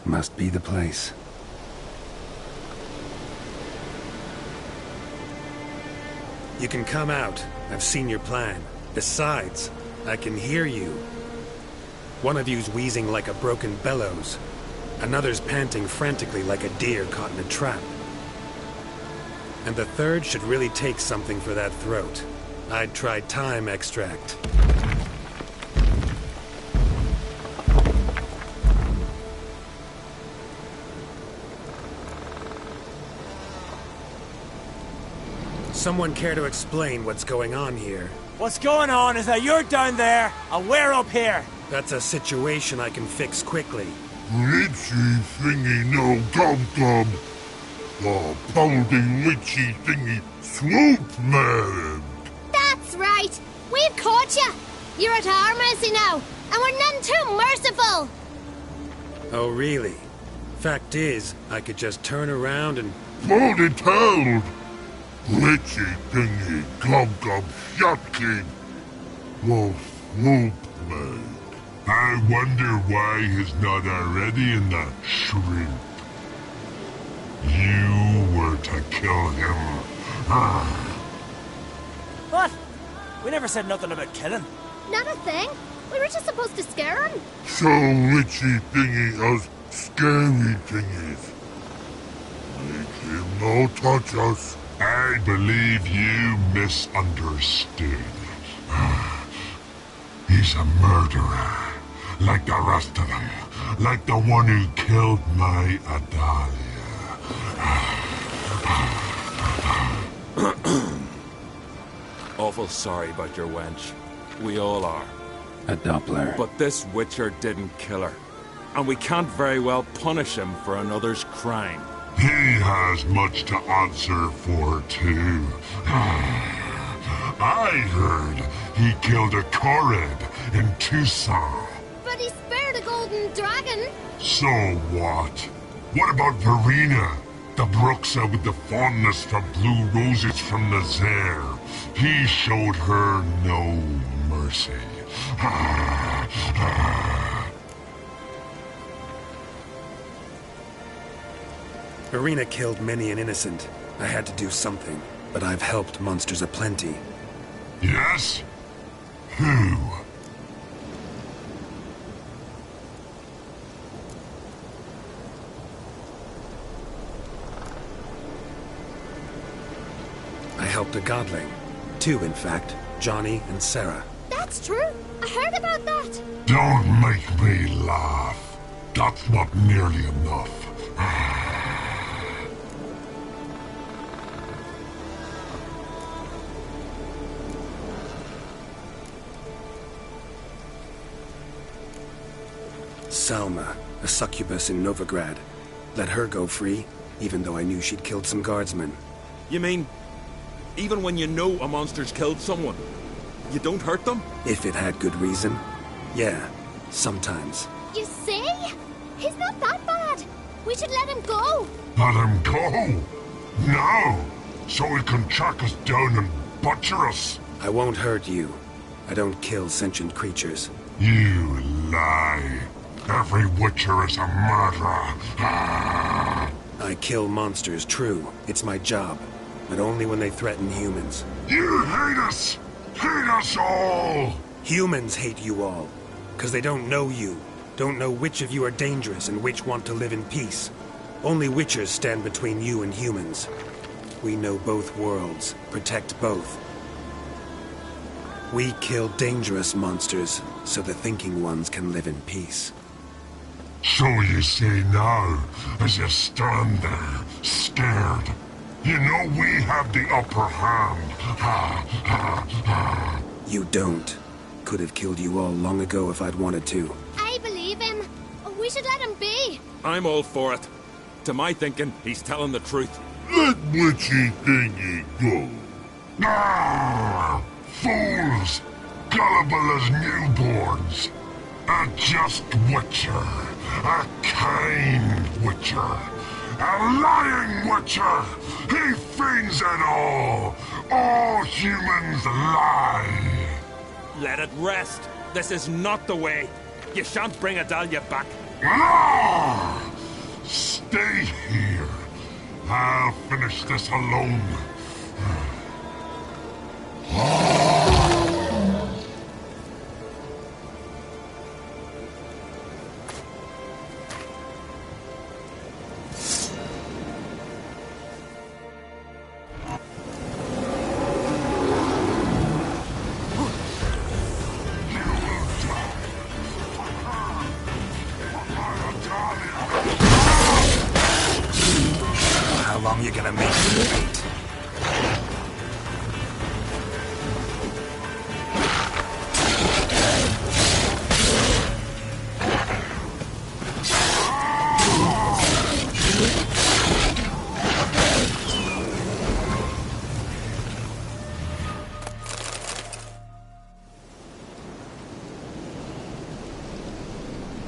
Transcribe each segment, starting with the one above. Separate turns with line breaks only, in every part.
Must be the place.
You can come out. I've seen your plan. Besides, I can hear you. One of you's wheezing like a broken bellows. Another's panting frantically like a deer caught in a trap. And the third should really take something for that throat. I'd try thyme extract. Someone care to explain what's going on here?
What's going on is that you're down there, and we're up here.
That's a situation I can fix quickly.
Witchy thingy no gum-gum. Oh, pounding witchy thingy swoop man.
That's right. We've caught you. You're at our mercy now, and we're none too merciful.
Oh, really? Fact is, I could just turn around and...
Hold it held. Witchy thingy gum-gum shot king. Oh, swoop man. I wonder why he's not already in that shrimp. You were to kill him.
What? We never said nothing about killing.
Not a thing. We were just supposed to scare him.
So witchy thingy us scary thingies. Make him no touch us.
I believe you misunderstood. He's a murderer. Like the rest of them. Like the one who killed my Adalia.
Awful sorry about your wench. We all are.
A Doppler.
But this Witcher didn't kill her. And we can't very well punish him for another's crime.
He has much to answer for, too. I heard he killed a Korid in Tucson.
But he spared a golden dragon.
So what? What about Verena? The Bruxa with the fondness for blue roses from the Zaire. He showed her no mercy.
Verena killed many an innocent. I had to do something, but I've helped monsters aplenty.
Yes? Who?
I helped a godling. Two, in fact. Johnny and Sarah.
That's true. I heard about that.
Don't make me laugh. That's not nearly enough.
Salma, a succubus in Novigrad. Let her go free, even though I knew she'd killed some guardsmen.
You mean, even when you know a monster's killed someone, you don't hurt them?
If it had good reason. Yeah, sometimes.
You see? He's not that bad. We should let him go.
Let him go? No! So he can track us down and butcher us.
I won't hurt you. I don't kill sentient creatures.
You lie. Every Witcher is a murderer.
I kill monsters, true. It's my job. But only when they threaten humans.
You hate us! Hate us all!
Humans hate you all. Because they don't know you. Don't know which of you are dangerous and which want to live in peace. Only Witchers stand between you and humans. We know both worlds. Protect both. We kill dangerous monsters, so the thinking ones can live in peace.
So you say now, as you stand there, scared. You know we have the upper hand.
You don't. Could have killed you all long ago if I'd wanted to.
I believe him. We should let him be.
I'm all for it. To my thinking, he's telling the truth.
Let witchy thingy go.
Fools! Gullible as newborns. A just Witcher. A kind Witcher. A lying Witcher. He feigns it all. All humans lie.
Let it rest. This is not the way. You shan't bring Adalia back.
No! Stay here. I'll finish this alone.
How long you gonna make me wait?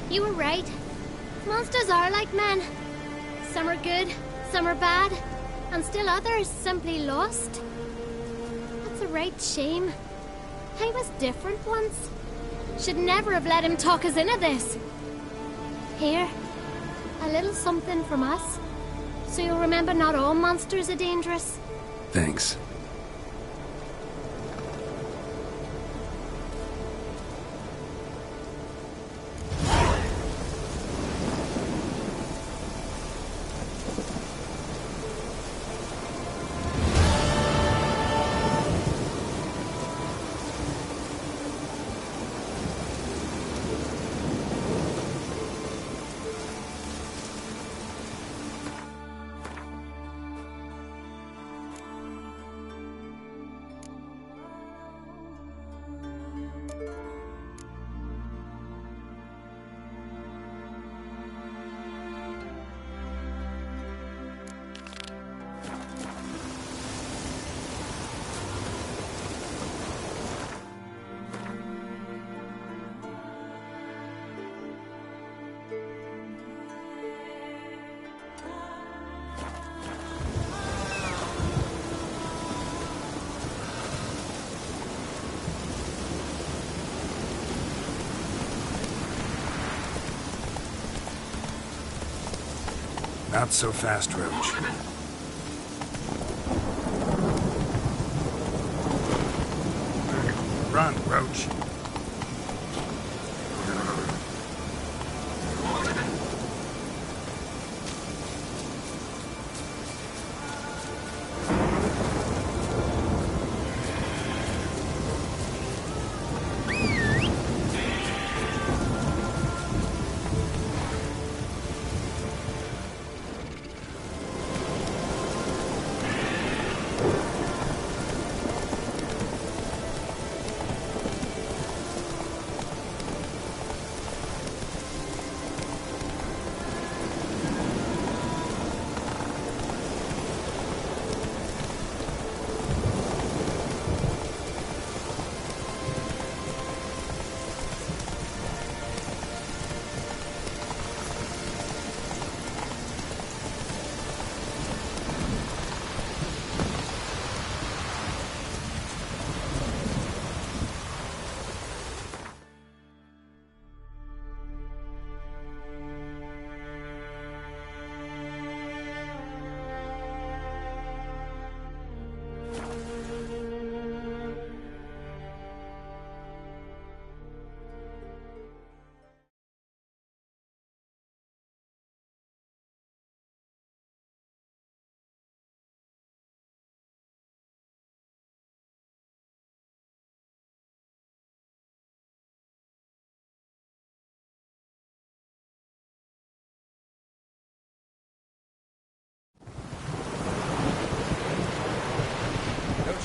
You were right. Monsters are like men. Some are good, some are bad, and still others simply lost. That's a right shame. I was different once. Should never have let him talk us into this. Here, a little something from us, so you'll remember not all monsters are dangerous.
Thanks.
Not so fast, Roach. Run, Roach.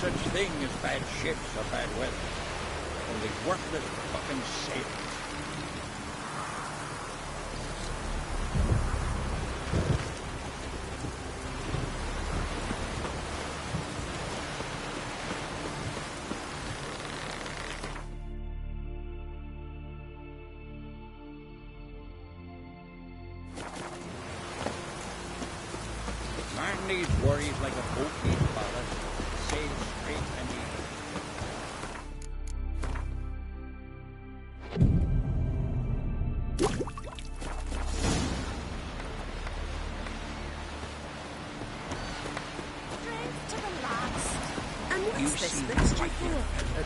Such thing as bad ships or bad weather. Only worthless fucking sailors. Man needs worries like a boat needs ballast. Sail straight and easy.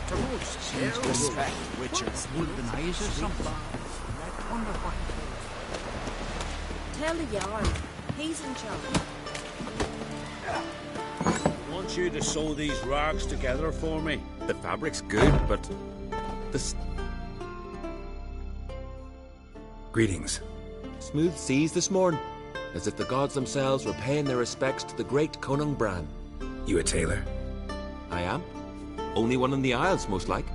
To roast.
Seems to respect witches more than eyes or something. I wonder what.
Tell the Jarl. He's in charge.
Want you to sew these rags together for me?
The fabric's good, but this
Greetings.
Smooth seas this morn, as if the gods themselves were paying their respects to the great Conung Bran.
You a tailor?
I am. Only one in the Isles, most like.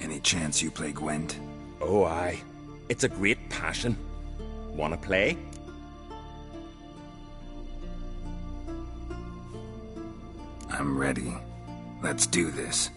Any chance you play Gwent?
Oh, aye. It's a great passion. Wanna play?
I'm ready. Let's do this.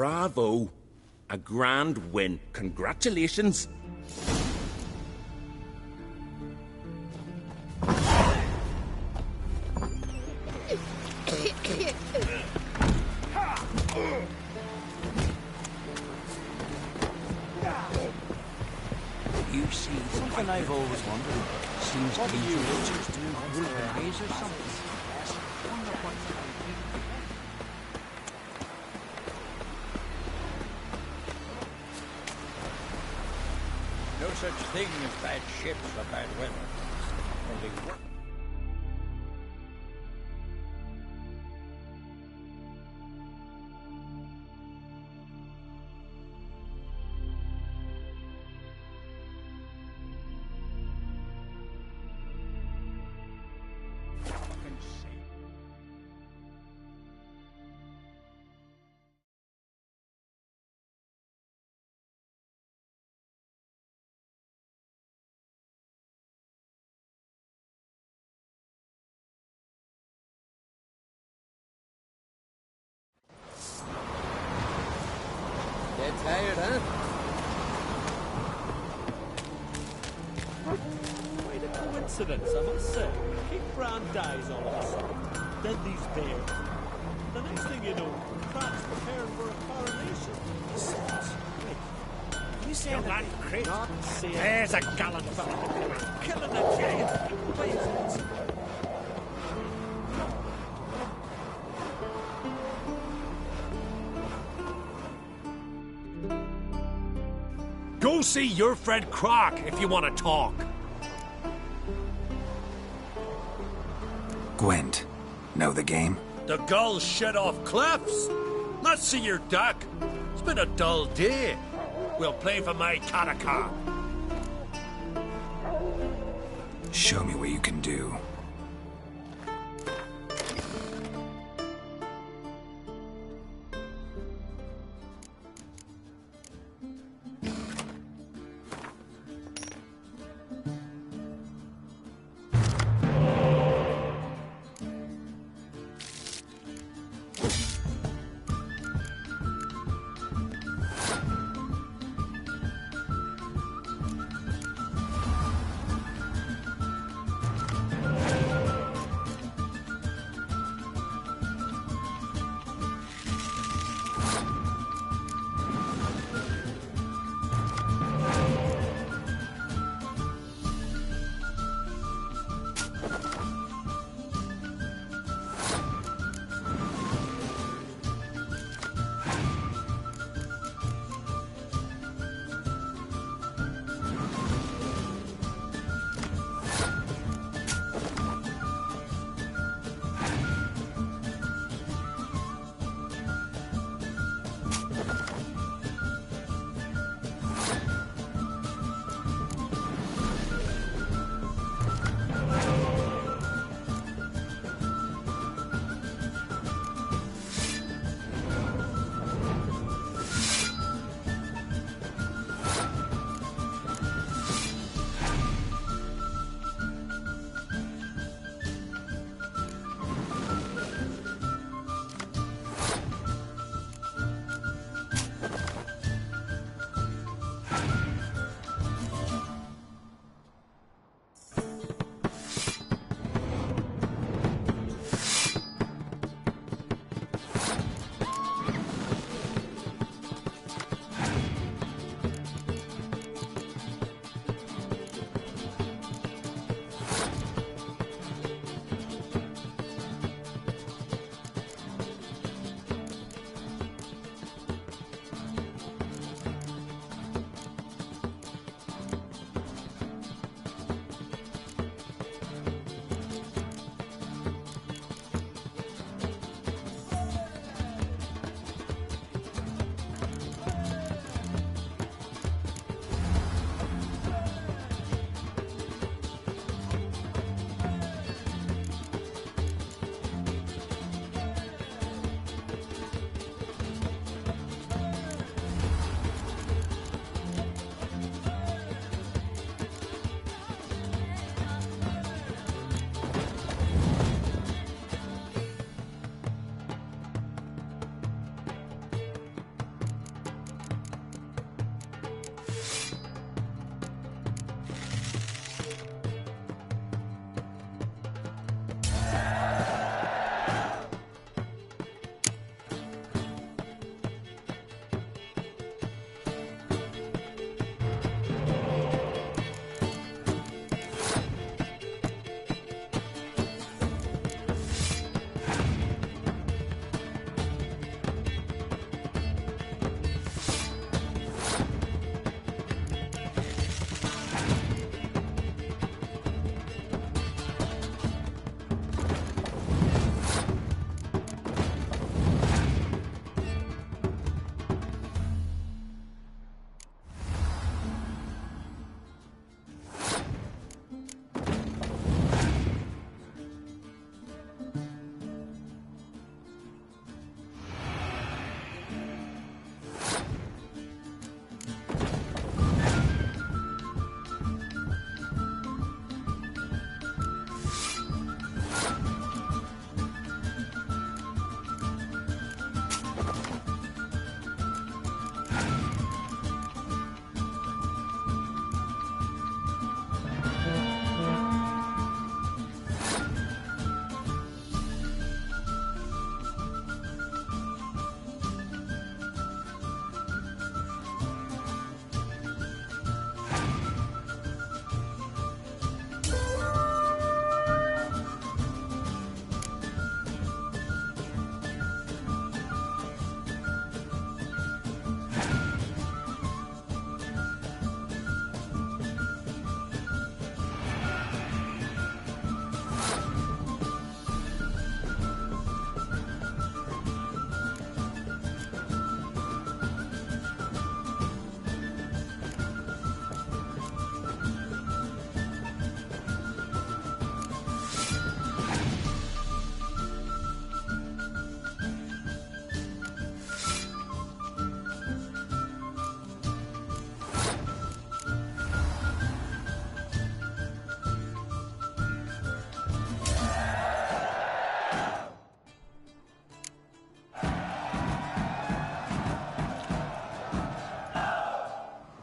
Bravo. A grand win. Congratulations.
You see, something I've always wondered. Seems to be villagers doing wolven eyes or something. Wonder what
No such thing as bad ships or bad weather. Only work.
Dead tired, huh?
Quite a coincidence, I must say. King Bran dies all of a sudden. Then these bears. The next thing you know, Brad's preparing for a coronation. Wait, you say that great? There's a gallant fella. Killing the king. Wait.
Go see your friend Croc if you want to talk.
Gwent. Know the game?
The gulls shed off cliffs. Let's see your duck. It's been a dull day. We'll play for my catacomb.
Show me what you can do.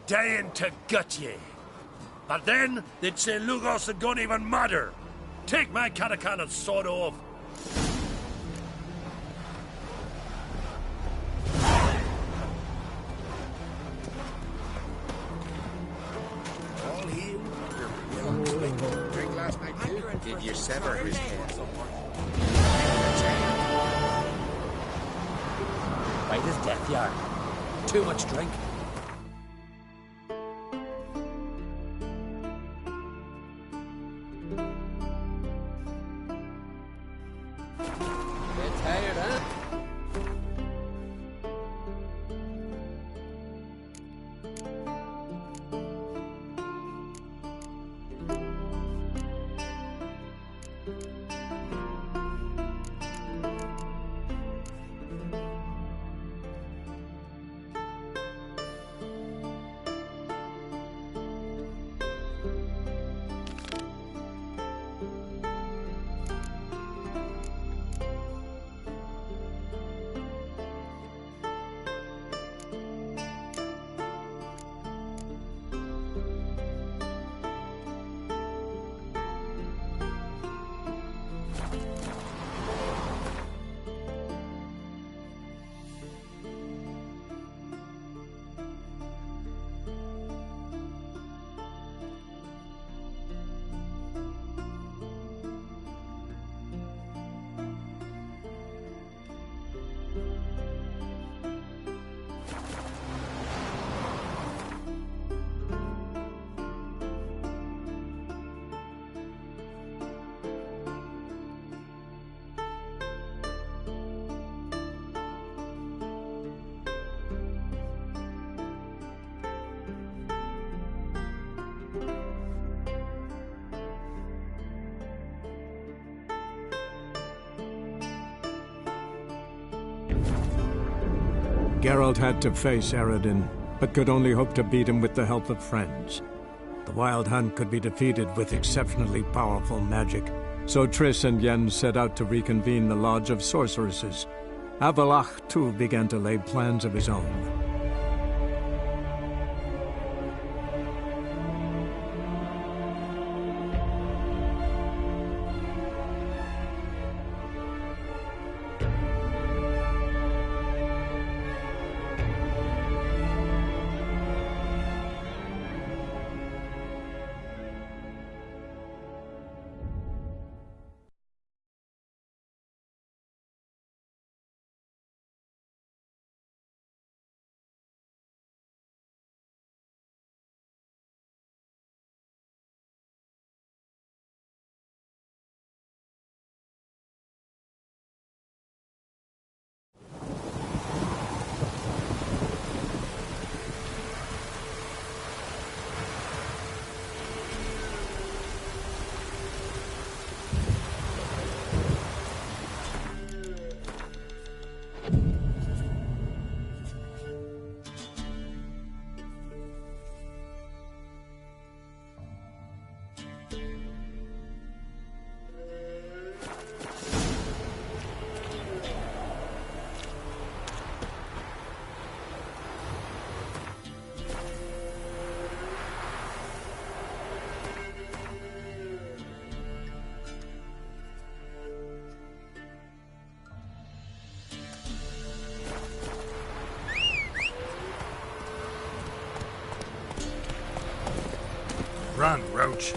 dying to gut ye. But then, they'd say Lugos and don't even matter. Take my Catacan and sod off.
All healed? Drink last night too? Did you sever his head?
Right as death, yard. Too much drink.
Get tired, huh?
Geralt had to face Eredin, but could only hope to beat him with the help of friends. The Wild Hunt could be defeated with exceptionally powerful magic, so Triss and Yen set out to reconvene the Lodge of Sorceresses. Avalach, too, began to lay plans of his own.
Run, Roach.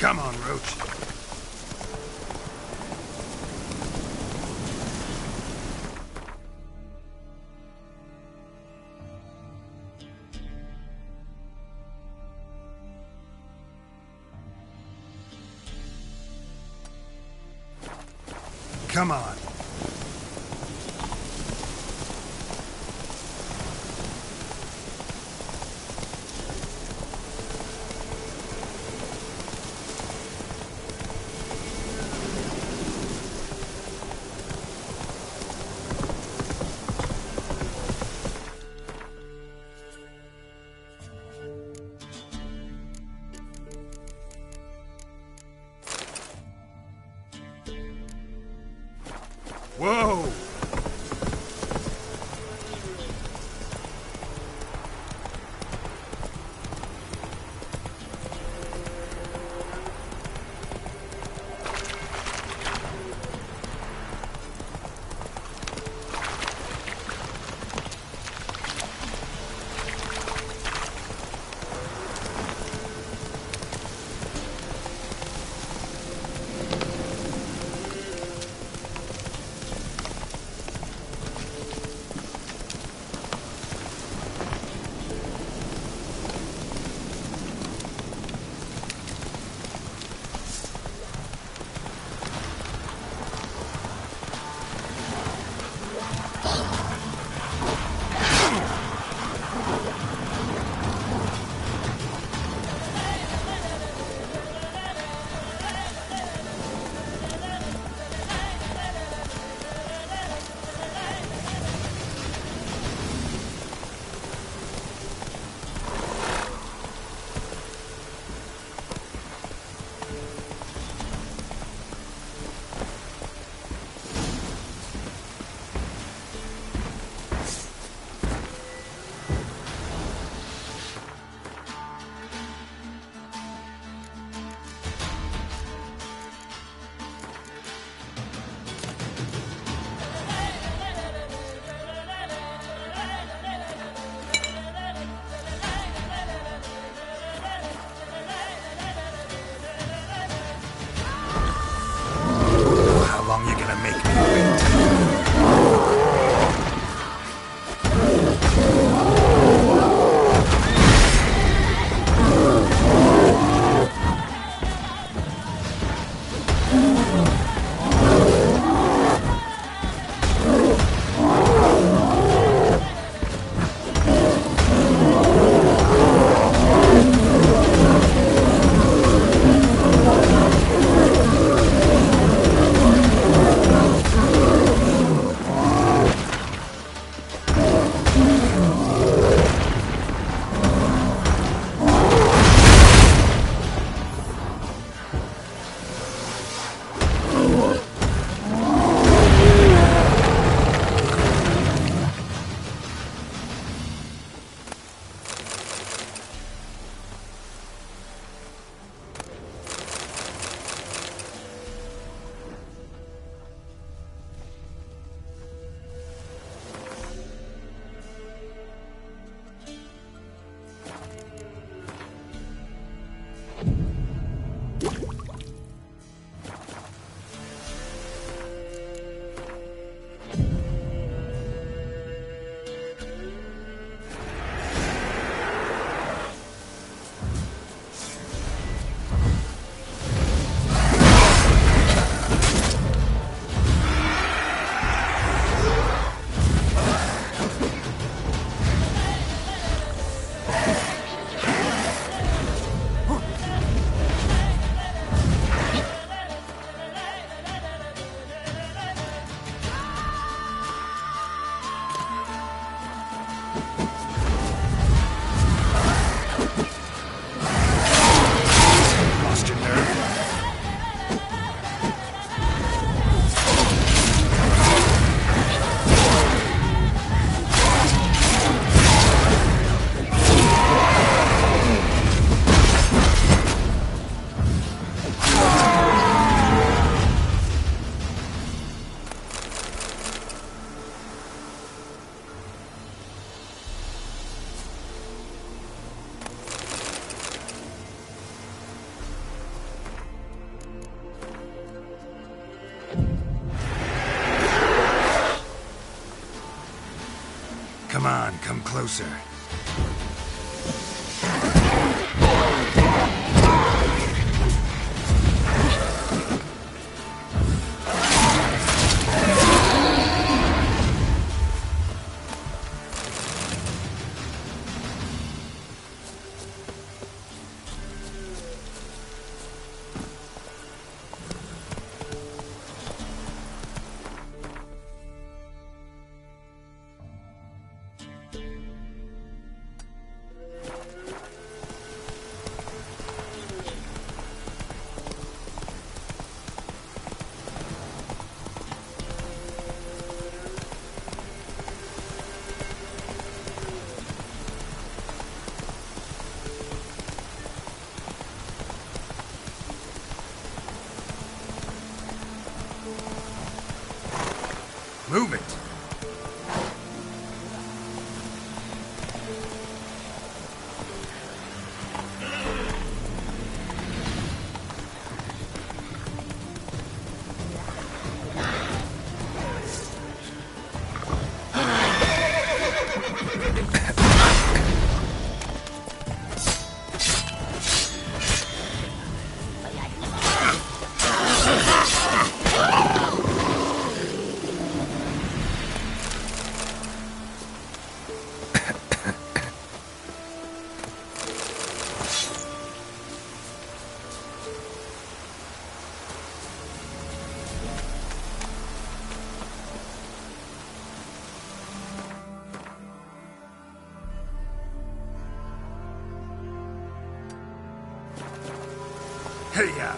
Come on, Roach. Come on. Whoa!
Come closer. Move it! Hey-ya!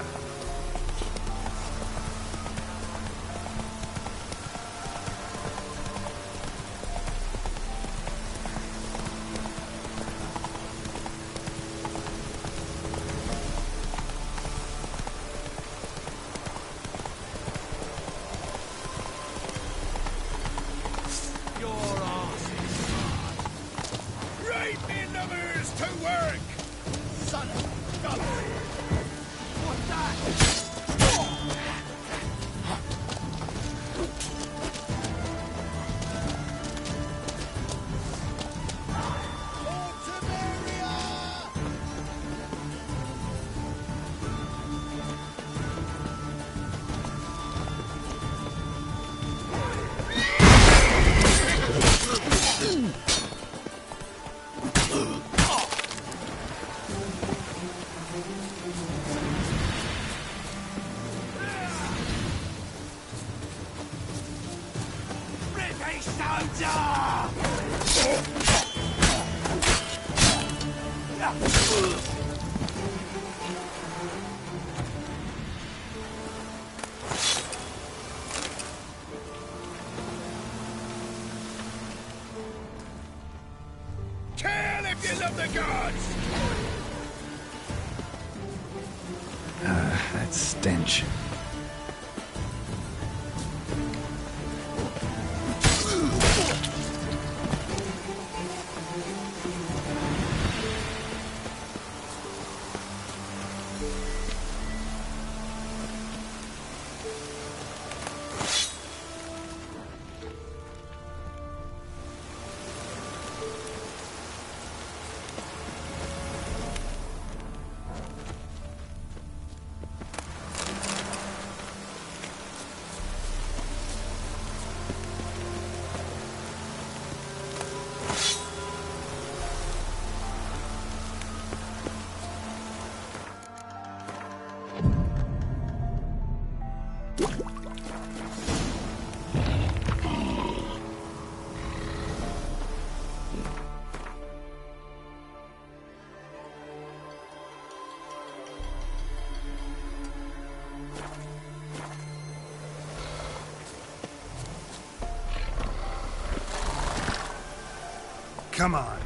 Kill if you love the gods!
That stench. Come on.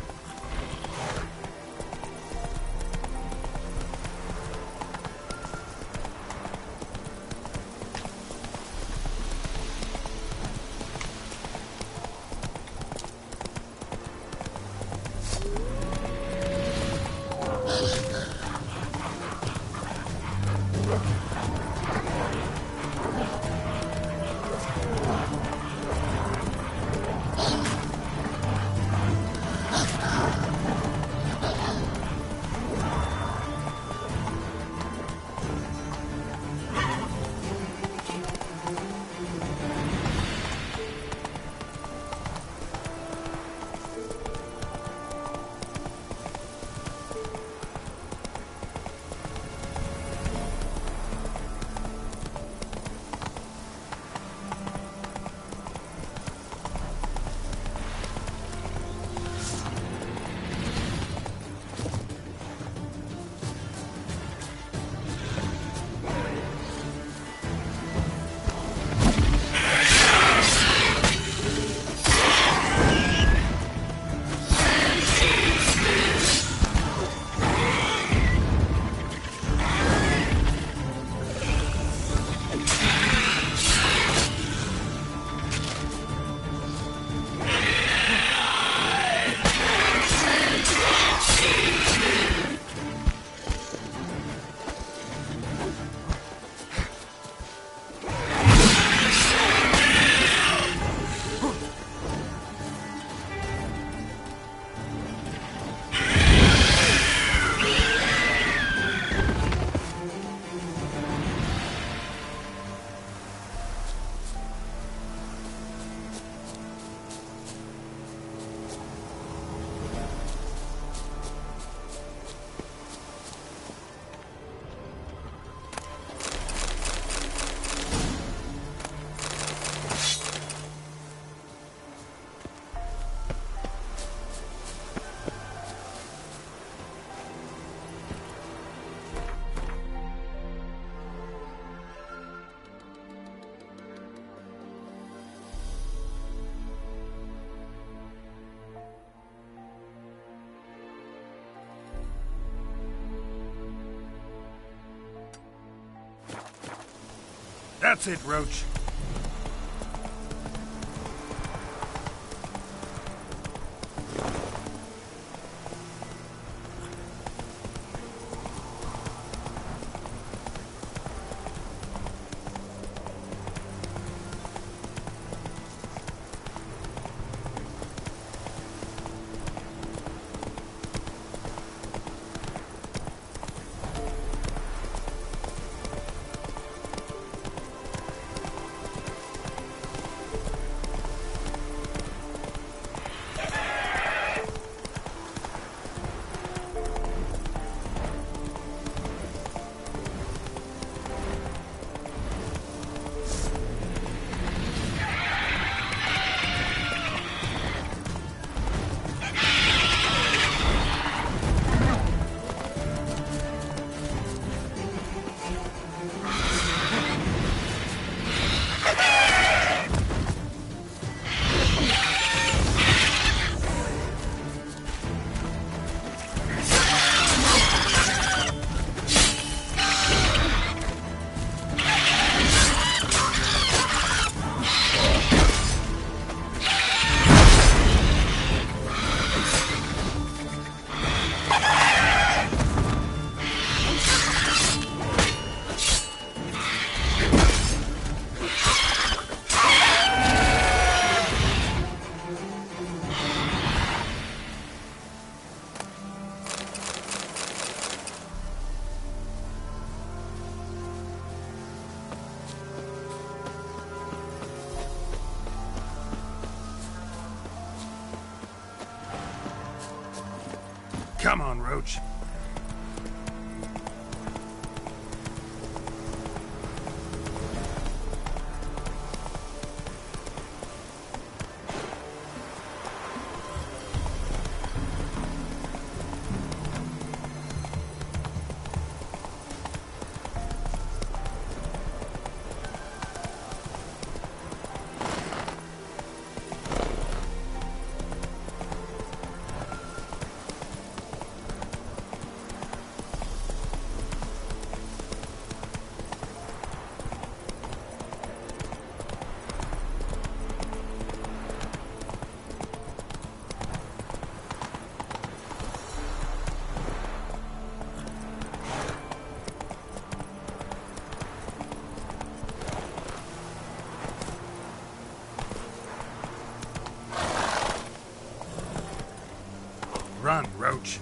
That's it, Roach. Come on, Roach. Run, Roach.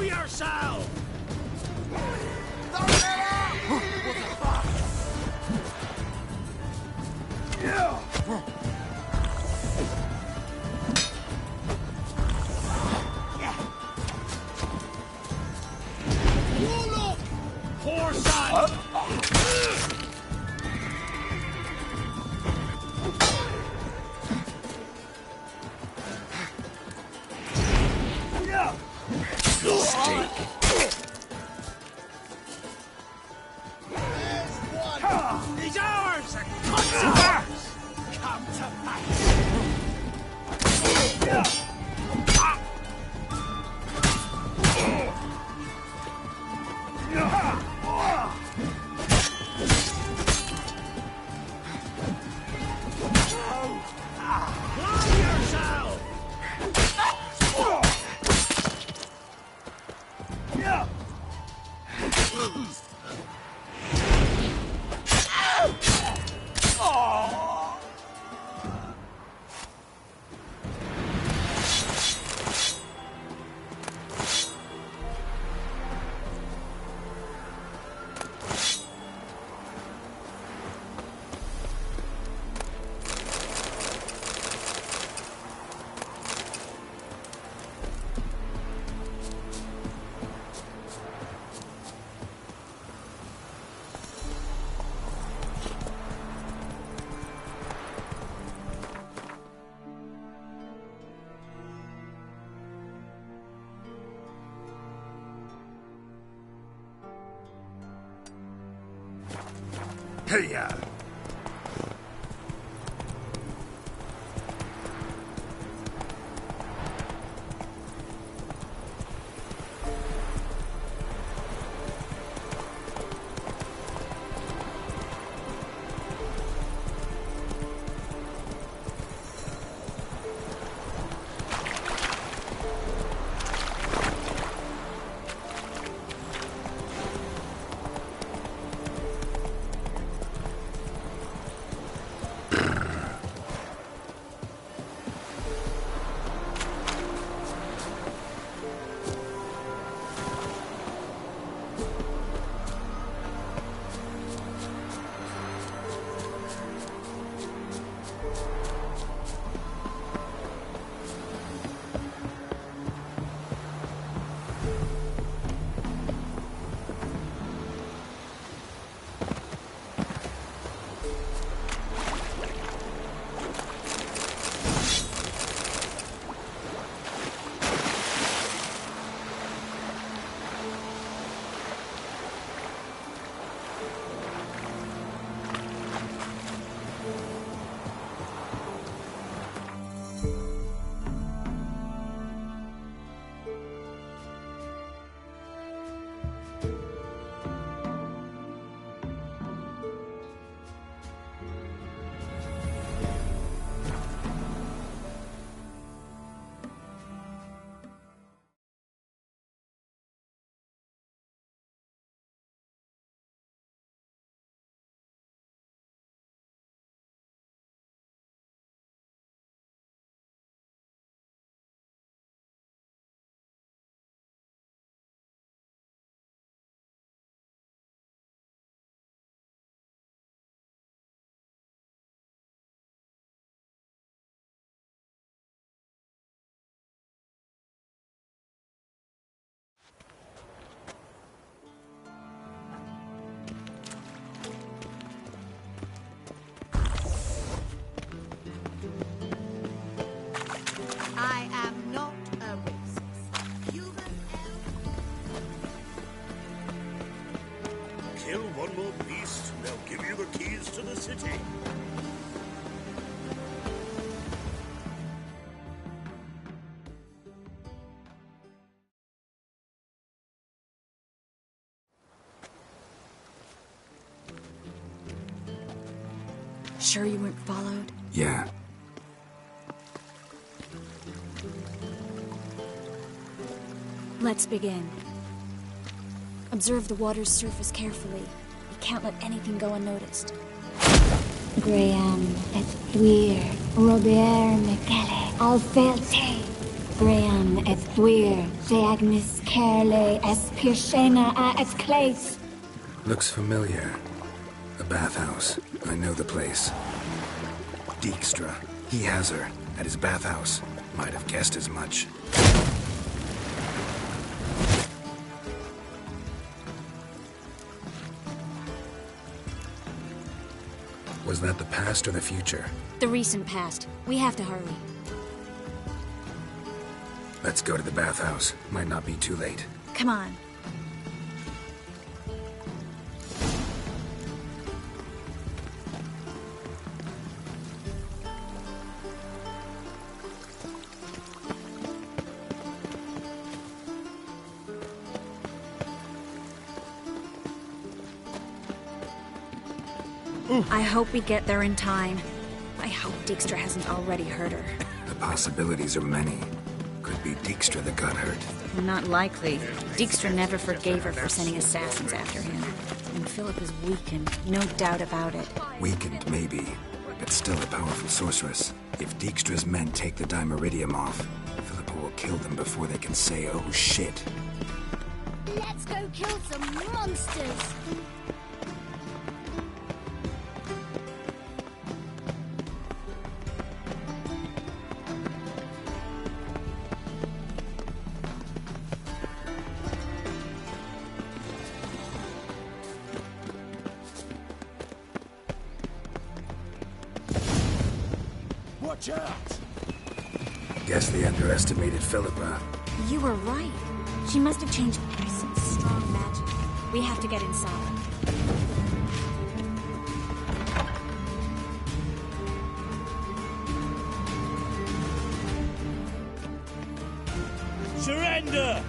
yourself! Poor son! He's ours! Cuts ours! Come to
Hey-ya!
I am not a racist. Human
Kill one more beast, and they'll give you the keys to the city.
Sure you weren't followed?
Yeah.
Let's begin. Observe the water's surface carefully. You can't let anything go unnoticed.
Graham, et thuir, Robert Michele, Alfelte. Graham, et thuir, Deagnis Kerle, es Pirshena a et Clace.
Looks familiar. The bathhouse. I know the place. Dijkstra. He has her. At his bathhouse. Might have guessed as much. Was that the past or the future?
The recent past. We have to hurry.
Let's go to the bathhouse. Might not be too late.
Come on. I hope we get there in time. I hope Dijkstra hasn't already hurt her.
The possibilities are many. Could be Dijkstra that got hurt.
Not likely. Dijkstra never forgave her for sending assassins after him. And Philip is weakened, no doubt about it.
Weakened, maybe. But still a powerful sorceress. If Dijkstra's men take the Dimeridium off, Philippa will kill them before they can say, oh shit.
Let's go kill some monsters.
Watch out!
Guess they underestimated Philippa.
You were right. She must have changed some strong magic. We have to get inside.
surrender!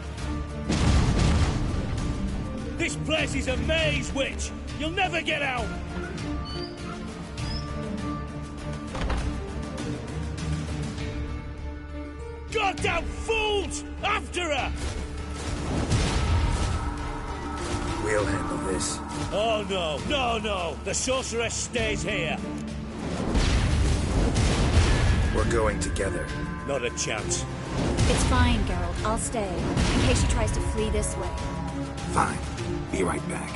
This place is a maze, witch! You'll never get out! Goddamn fools! After her!
We'll handle this.
Oh no, no, no! The sorceress stays here!
We're going together.
Not a chance.
It's fine, Geralt. I'll stay, in case she tries to flee this way.
Fine. Be right back.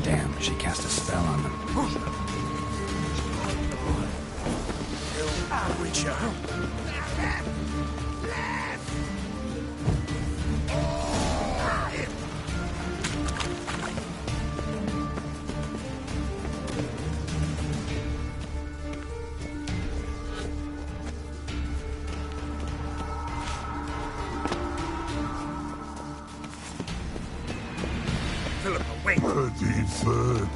Damn, she cast a spell on them. Witcher.
Philip, wait.
Ferdy.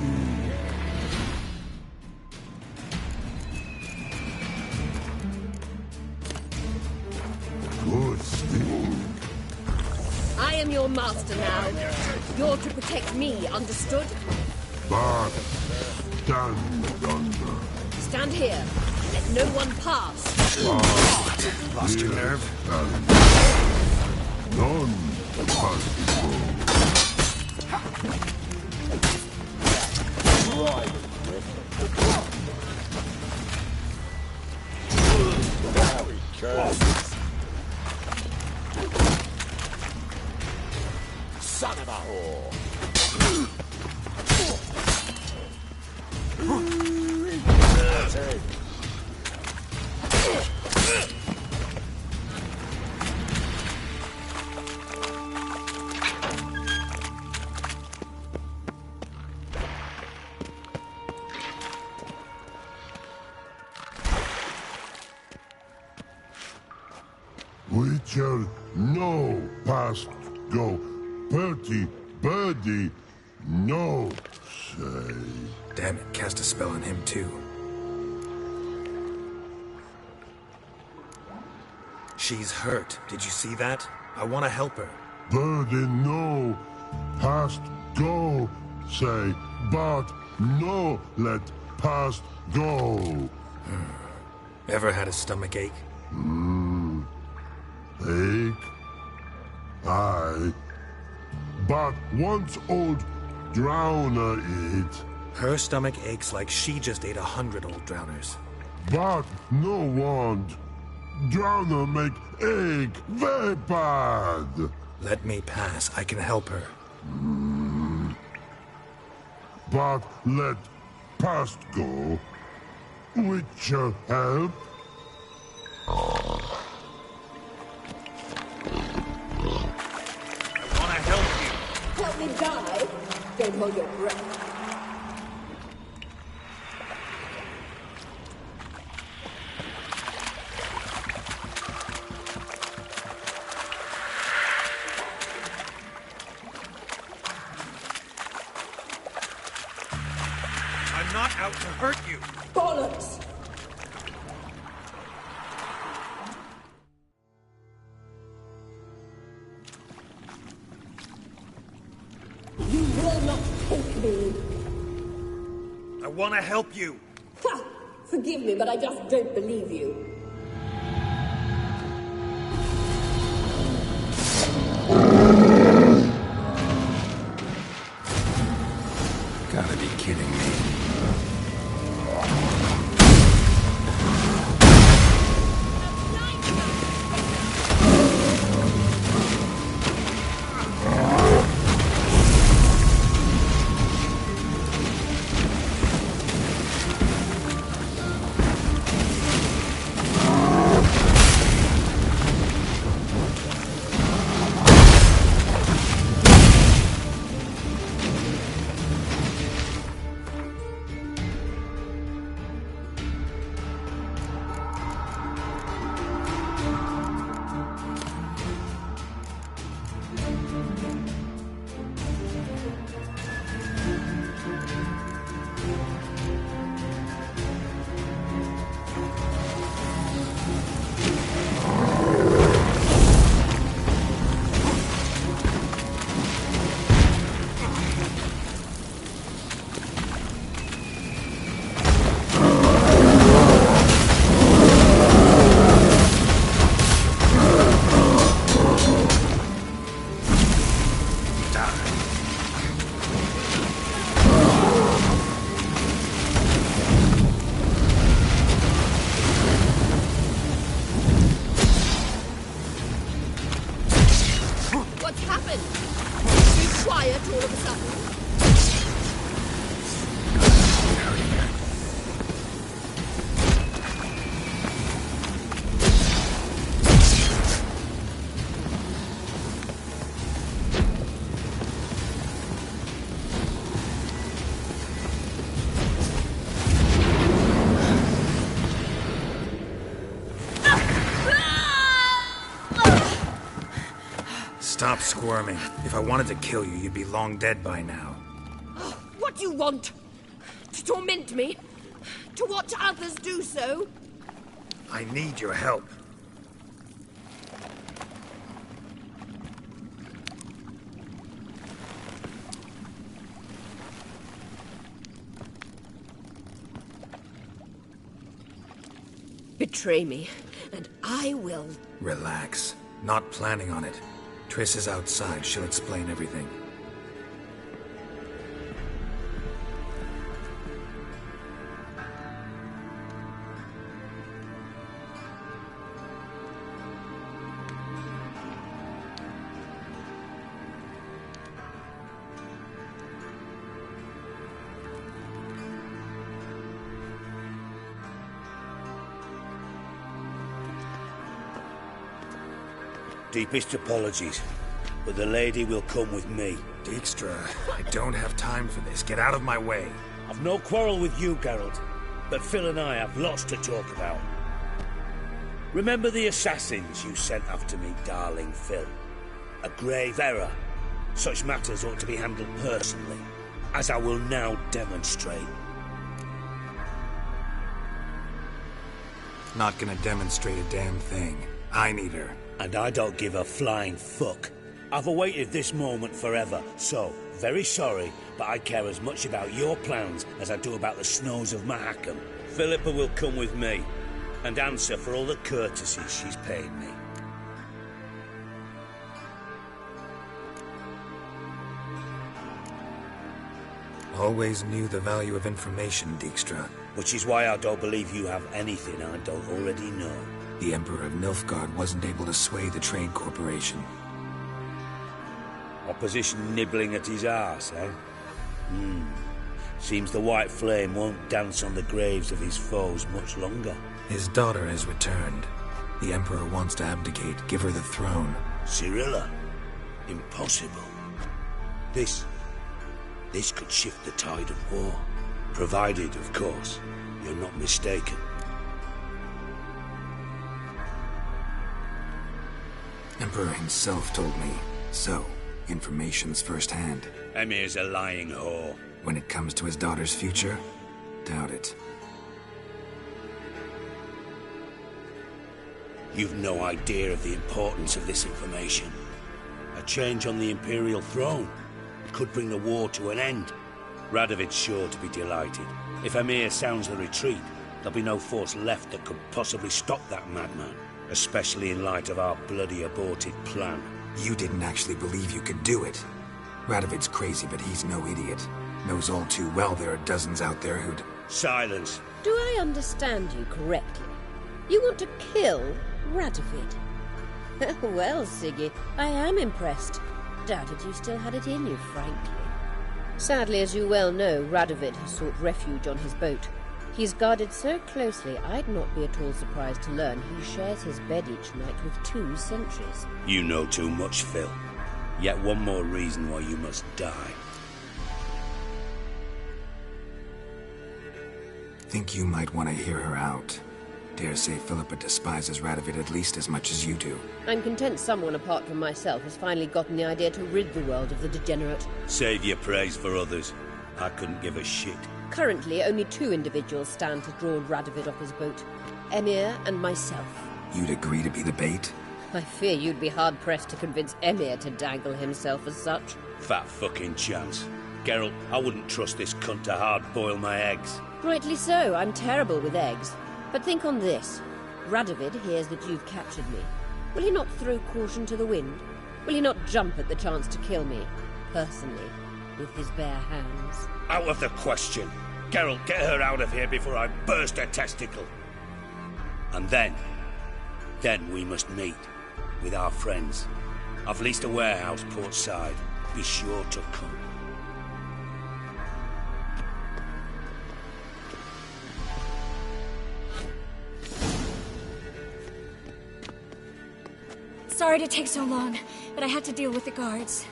Good sting.
I am your master now. You're to protect me, understood?
But stand under.
Stand here. Let no one pass.
Lost your nerve?
None possible.
Son of a whore!
Witcher, no past go. Bertie, birdie, no say.
Damn it, cast a spell on him too. She's hurt. Did you see that? I want to help her.
Birdie, no past go say, but no let past go.
Ever had a stomach ache?
Ache? Aye. But once old drowner eat.
Her stomach aches like she just ate 100 old drowners.
But no want. Drowner make ache very bad.
Let me pass. I can help her.
But let past go. Witcher help.
Help me die? Don't hold your breath.
I'm not out to hurt you.
Bollocks! You will not take me.
I want to help you.
Ha! Forgive me, but I just don't believe you.
Gotta be kidding me.
what's happened? Be quiet all of a sudden.
Stop squirming. If I wanted to kill you, you'd be long dead by now.
What do you want? To torment me? To watch others do so?
I need your help.
Betray me, and I will.
Relax. Not planning on it. Triss is outside. She'll explain everything.
Deepest apologies, but the lady will come with me.
Dijkstra, I don't have time for this. Get out of my way.
I've no quarrel with you, Geralt, but Phil and I have lots to talk about. Remember the assassins you sent after me, darling Phil? A grave error. Such matters ought to be handled personally, as I will now demonstrate.
Not gonna demonstrate a damn thing. I need her.
And I don't give a flying fuck. I've awaited this moment forever, so, very sorry, but I care as much about your plans as I do about the snows of Mahakam. Philippa will come with me, and answer for all the courtesies she's paid me.
Always knew the value of information, Dijkstra.
Which is why I don't believe you have anything I don't already know.
The Emperor of Nilfgaard wasn't able to sway the Trade Corporation.
Opposition nibbling at his arse, eh? Seems the White Flame won't dance on the graves of his foes much longer.
His daughter has returned. The Emperor wants to abdicate, give her the throne.
Cirilla? Impossible. This could shift the tide of war. Provided, of course, you're not mistaken.
Emperor himself told me. So, information's firsthand.
Emir's a lying whore.
When it comes to his daughter's future, doubt it.
You've no idea of the importance of this information. A change on the Imperial throne could bring the war to an end. Radovid's sure to be delighted. If Emir sounds the retreat, there'll be no force left that could possibly stop that madman. Especially in light of our bloody aborted plan.
You didn't actually believe you could do it. Radovid's crazy, but he's no idiot. Knows all too well there are dozens out there who'd...
Silence.
Do I understand you correctly? You want to kill Radovid? Well, Siggy, I am impressed. Doubted you still had it in you, frankly. Sadly, as you well know, Radovid has sought refuge on his boat. He's guarded so closely, I'd not be at all surprised to learn he shares his bed each night with 2 sentries.
You know too much, Phil. Yet one more reason why you must die.
Think you might want to hear her out. Dare say Philippa despises Radovid at least as much as you do.
I'm content someone apart from myself has finally gotten the idea to rid the world of the degenerate.
Save your praise for others. I couldn't give a shit.
Currently, only 2 individuals stand to draw Radovid off his boat. Emir and myself.
You'd agree to be the bait?
I fear you'd be hard-pressed to convince Emir to dangle himself as such.
Fat fucking chance. Geralt, I wouldn't trust this cunt to hard-boil my eggs.
Rightly so, I'm terrible with eggs. But think on this. Radovid hears that you've captured me. Will he not throw caution to the wind? Will he not jump at the chance to kill me, personally, with his bare hands?
Out of the question. Geralt, get her out of here before I burst her testicle. And then we must meet with our friends. I've leased a warehouse portside. Be sure to come.
Sorry to take so long, but I had to deal with the guards.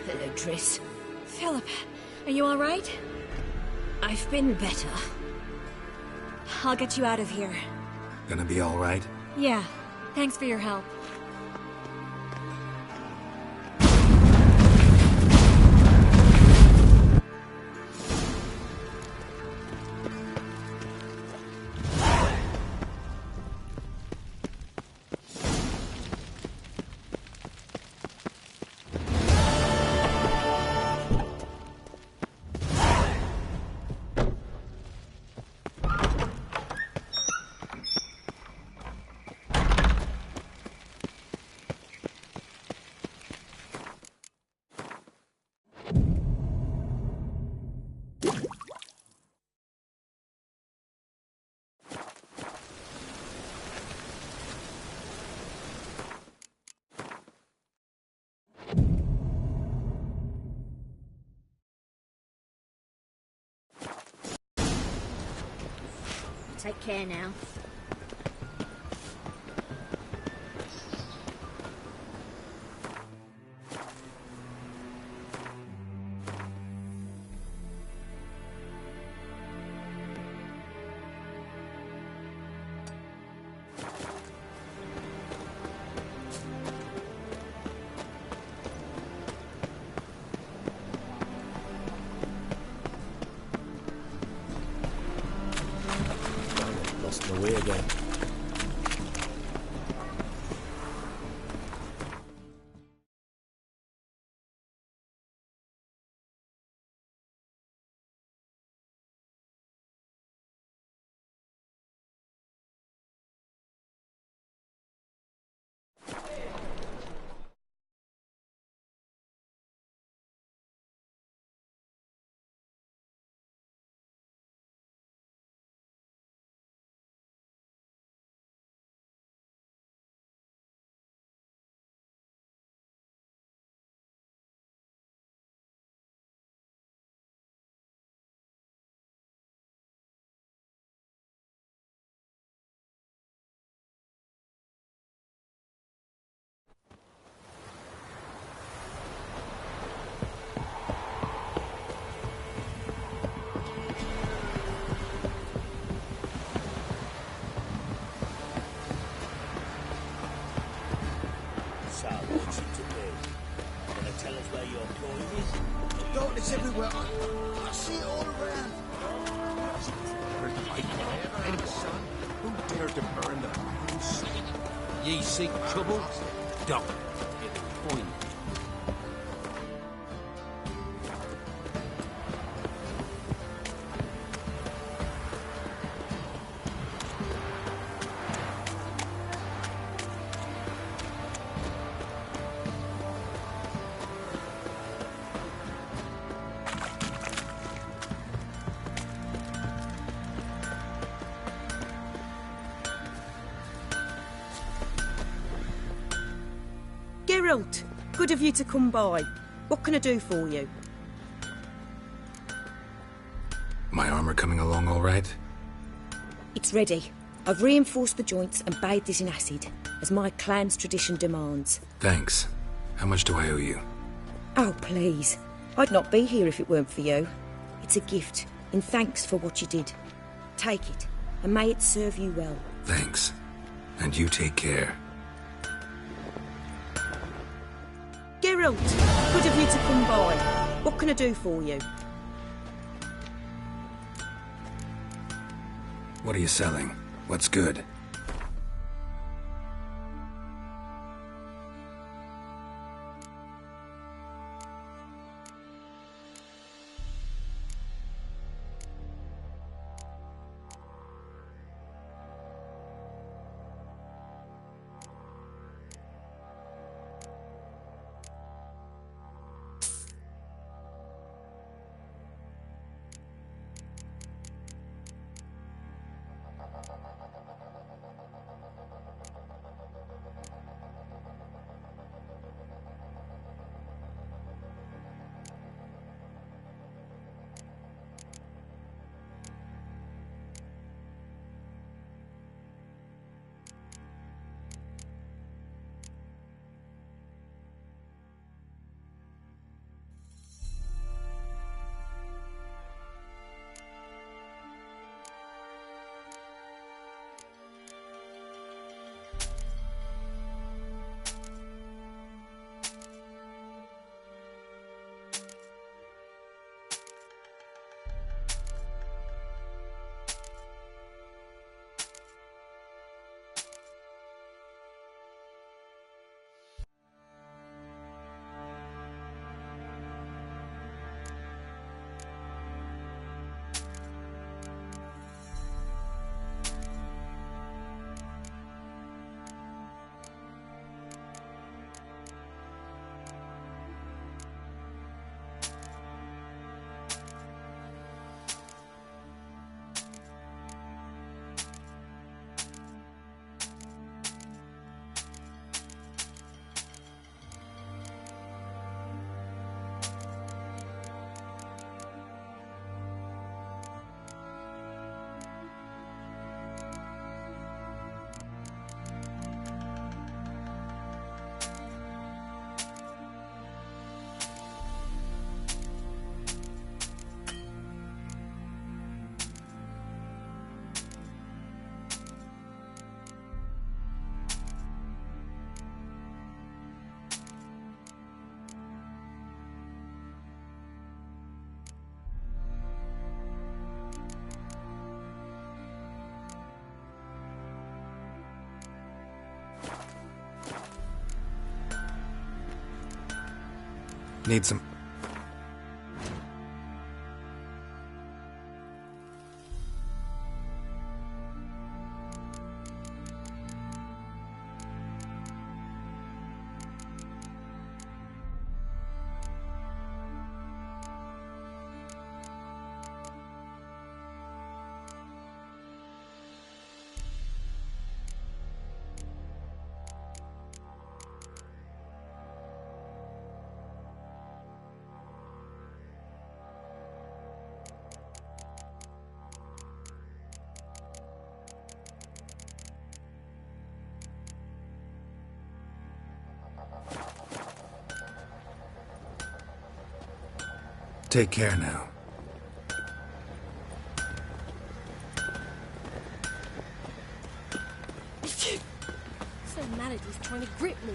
Hello, Triss.
Philip, are you all right?
I've been better.
I'll get you out of here.
Gonna be all right?
Yeah, thanks for your help.
Take care now.
Lost my way again.
So, what's it to do? Gonna tell us where your coin is?
Darkness everywhere. I see it all around.
Who dared to burn the house? Ye seek trouble? Don't. It'll find you.
Geralt, good of you to come by. What can I do for you?
My armor coming along all right?
It's ready. I've reinforced the joints and bathed it in acid, as my clan's tradition demands.
Thanks. How much do I owe you?
Oh, please. I'd not be here if it weren't for you. It's a gift, in thanks for what you did. Take it, and may it serve you well.
Thanks. And you take care.
Geralt, good of you to come by. What can I do for you?
What are you selling? What's good? Need some... Take care now.
So mad at he's trying to grip me.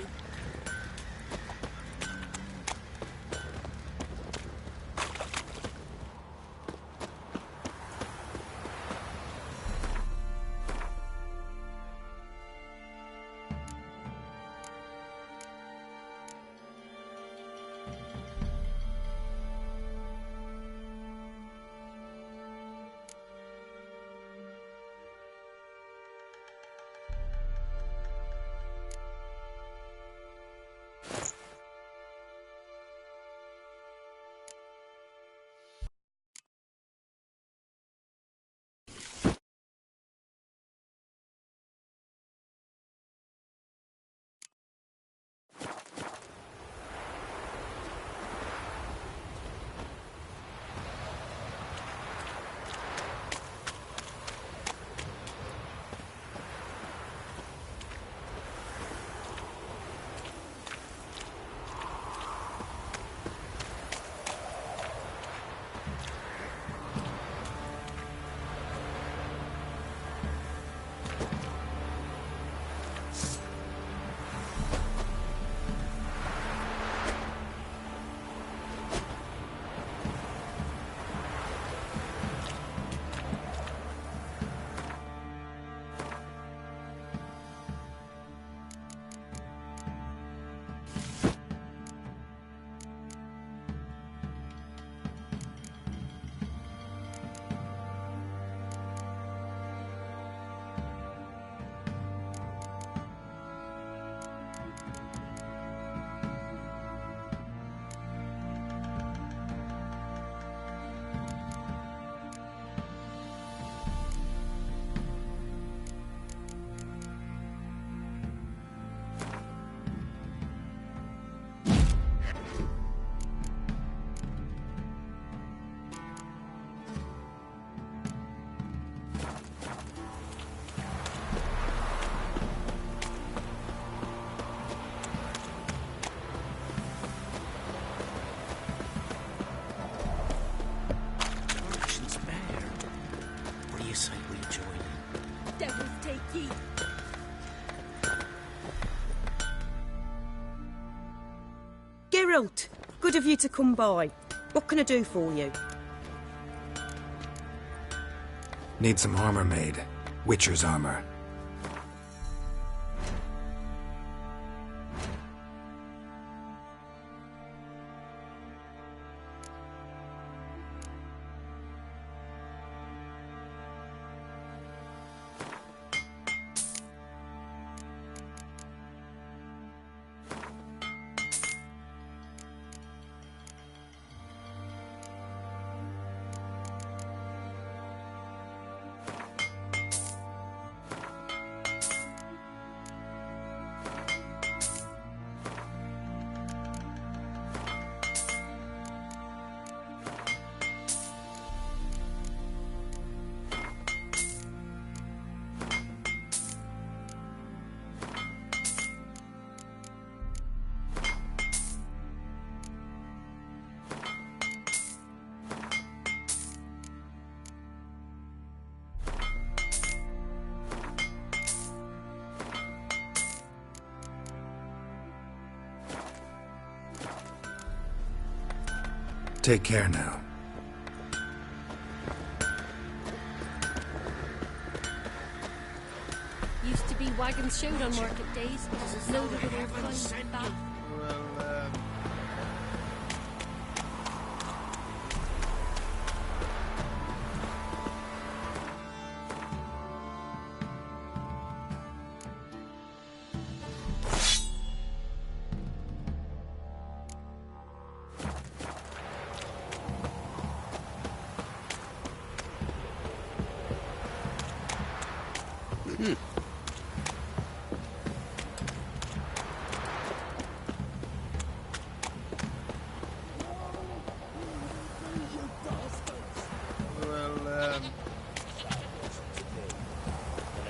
Geralt, good of you to come by. What can I do for you?
Need some armor made. Witcher's armor. Take care now.
Used to be wagons showed on market days, loaded with all kinds of back.
Well,
Wanna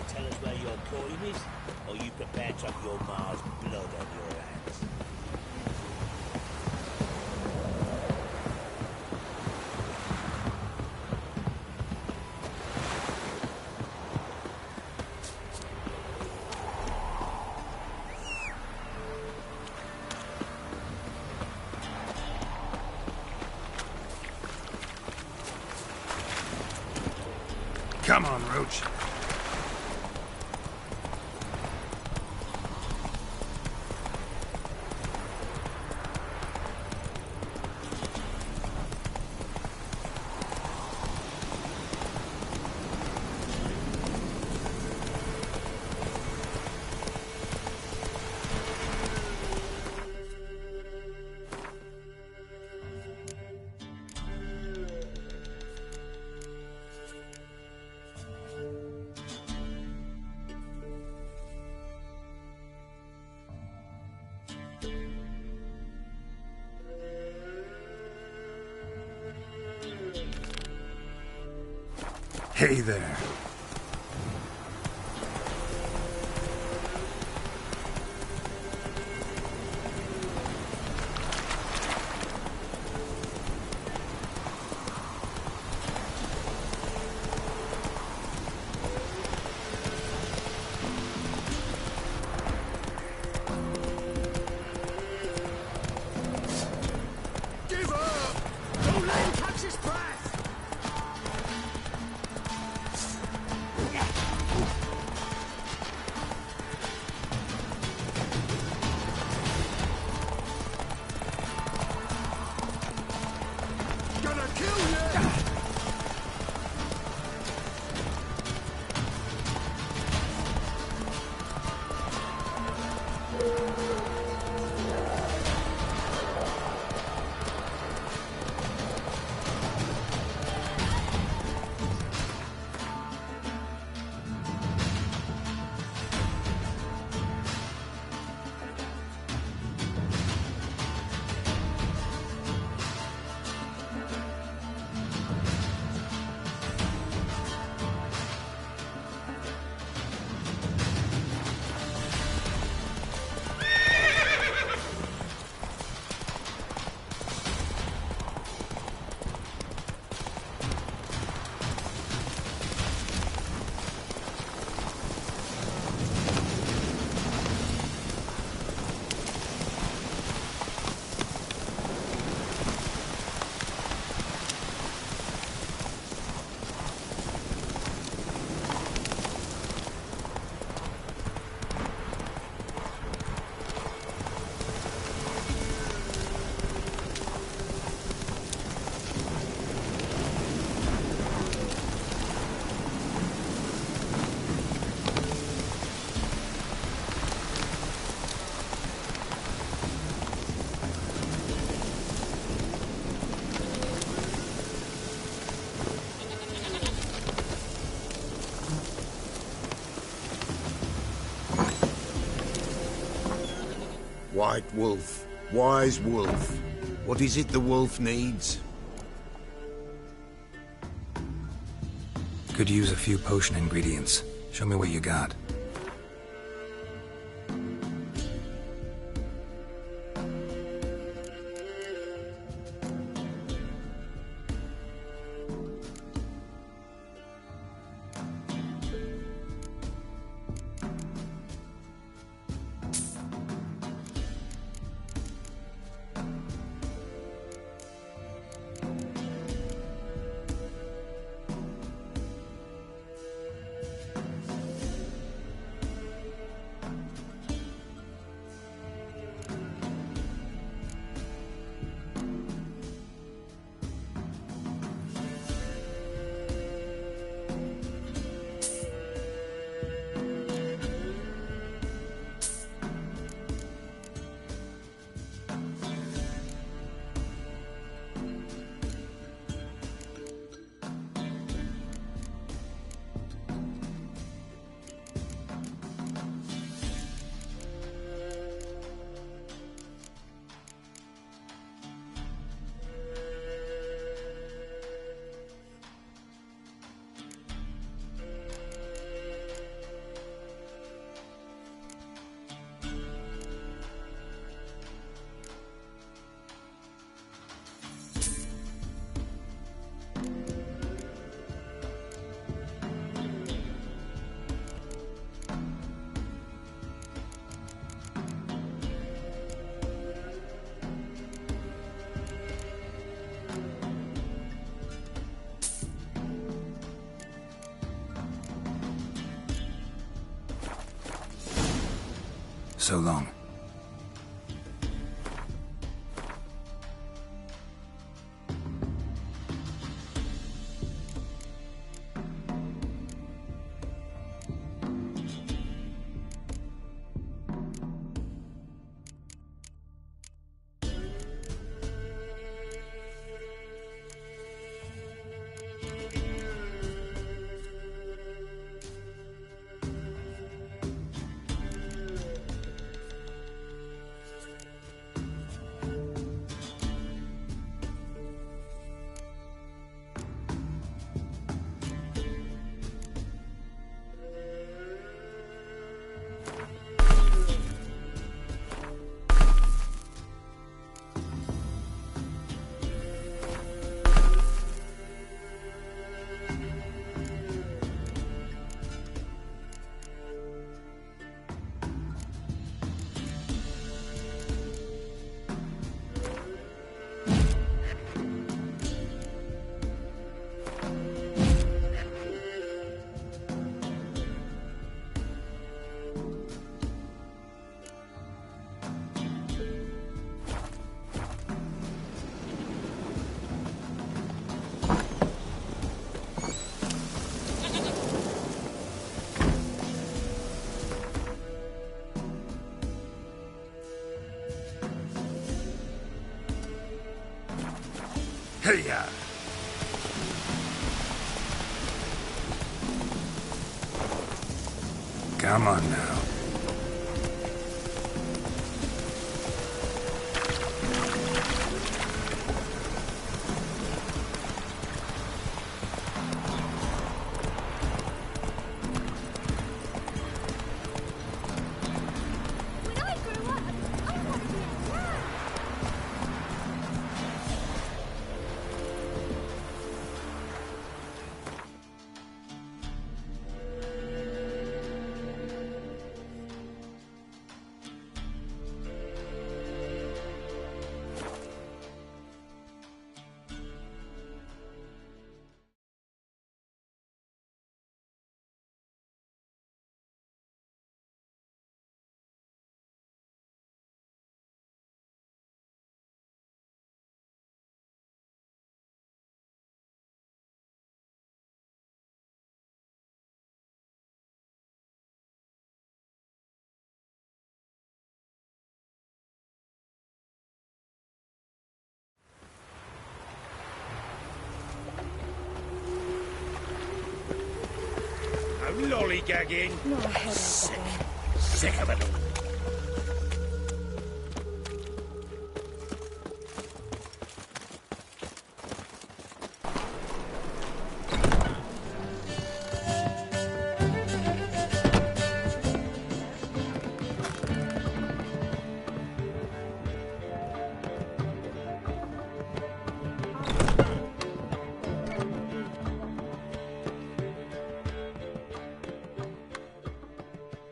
tell us where your coin is? Or you prepare to have your Mars blood on your hands?
Come on, Roach. Hey there.
Give up! Don't let him catch his breath! Gonna kill you!
White wolf, wise wolf. What is it the wolf needs?
Could use a few potion ingredients. Show me what you got. So long.
Hey-ya!
Come on now.
Lollygagging.
No, I headache
Sick.
again.
Sick of it.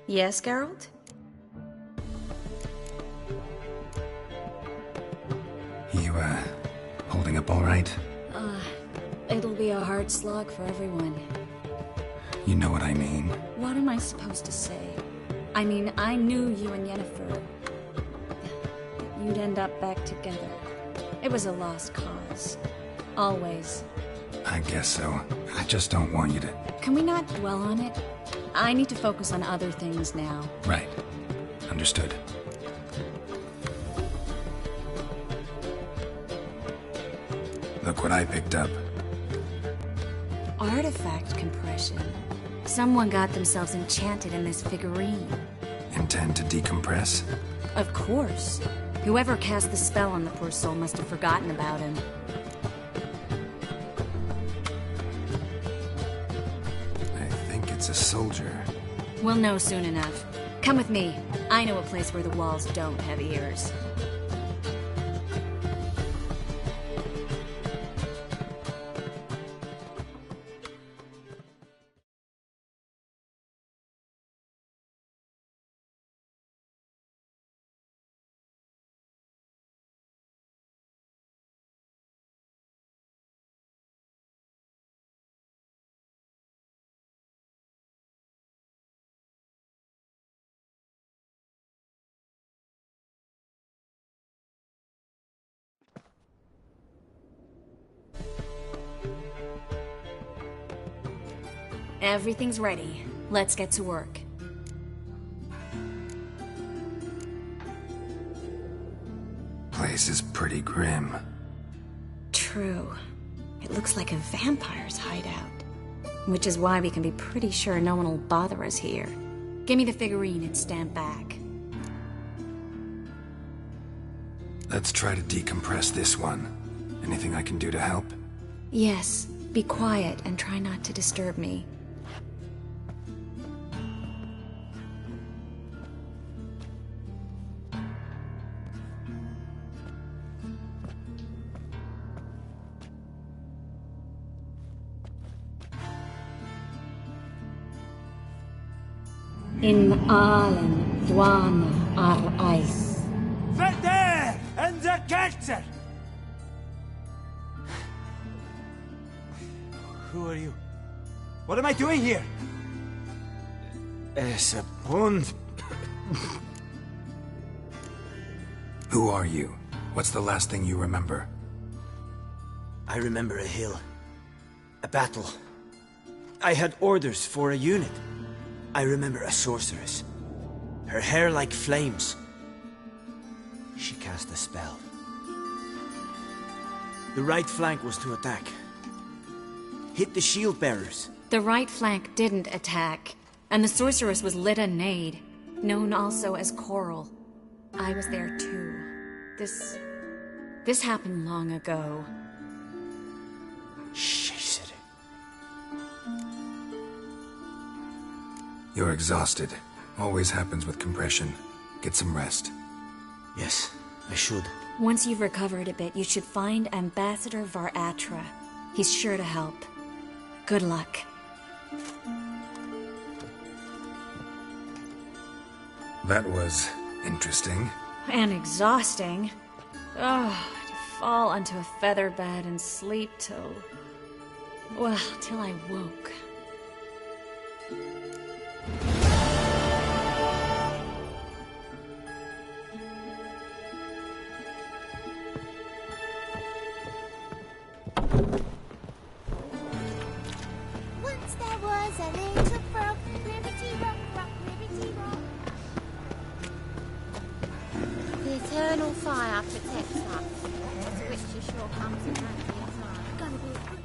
Yes, Geralt?
You, holding up all right?
It'll be a hard slog for everyone.
You know what I mean.
What am I supposed to say? I mean, I knew you and Yennefer. You'd end up back together. It was a lost cause. Always.
I guess so. I just don't want you to...
Can we not dwell on it? I need to focus on other things now.
Right. Understood. Look what I picked up.
Artifact compression. Someone got themselves enchanted in this figurine.
Intend to decompress?
Of course. Whoever cast the spell on the poor soul must have forgotten about him.
I think it's a soldier.
We'll know soon enough. Come with me. I know a place where the walls don't have ears. Everything's ready. Let's get to work.
Place is pretty grim.
True. It looks like a vampire's hideout. Which is why we can be pretty sure no one will bother us here. Give me the figurine and stand back.
Let's try to decompress this one. Anything I can do to help?
Yes, be quiet and try not to disturb me. In allen dwana ar eis.
Verder and the Gertzer! Who are you? What am I doing here? Es a pond.
Who are you? What's the last thing you remember?
I remember a hill. A battle. I had orders for a unit. I remember a sorceress. Her hair like flames. She cast a spell. The right flank was to attack. Hit the shield bearers.
The right flank didn't attack, and the sorceress was Lyda Nade, known also as Coral. I was there too. This happened long ago.
You're exhausted. Always happens with compression. Get some rest.
Yes, I should.
Once you've recovered a bit, you should find Ambassador Varatra. He's sure to help. Good luck.
That was interesting.
And exhausting. Oh, to fall onto a feather bed and sleep till... well, till I woke.
Once there was a little frog, ribbity rock, rock, ribbity rock. The eternal fire protects us, which sure comes in handy in time. Gonna be a good...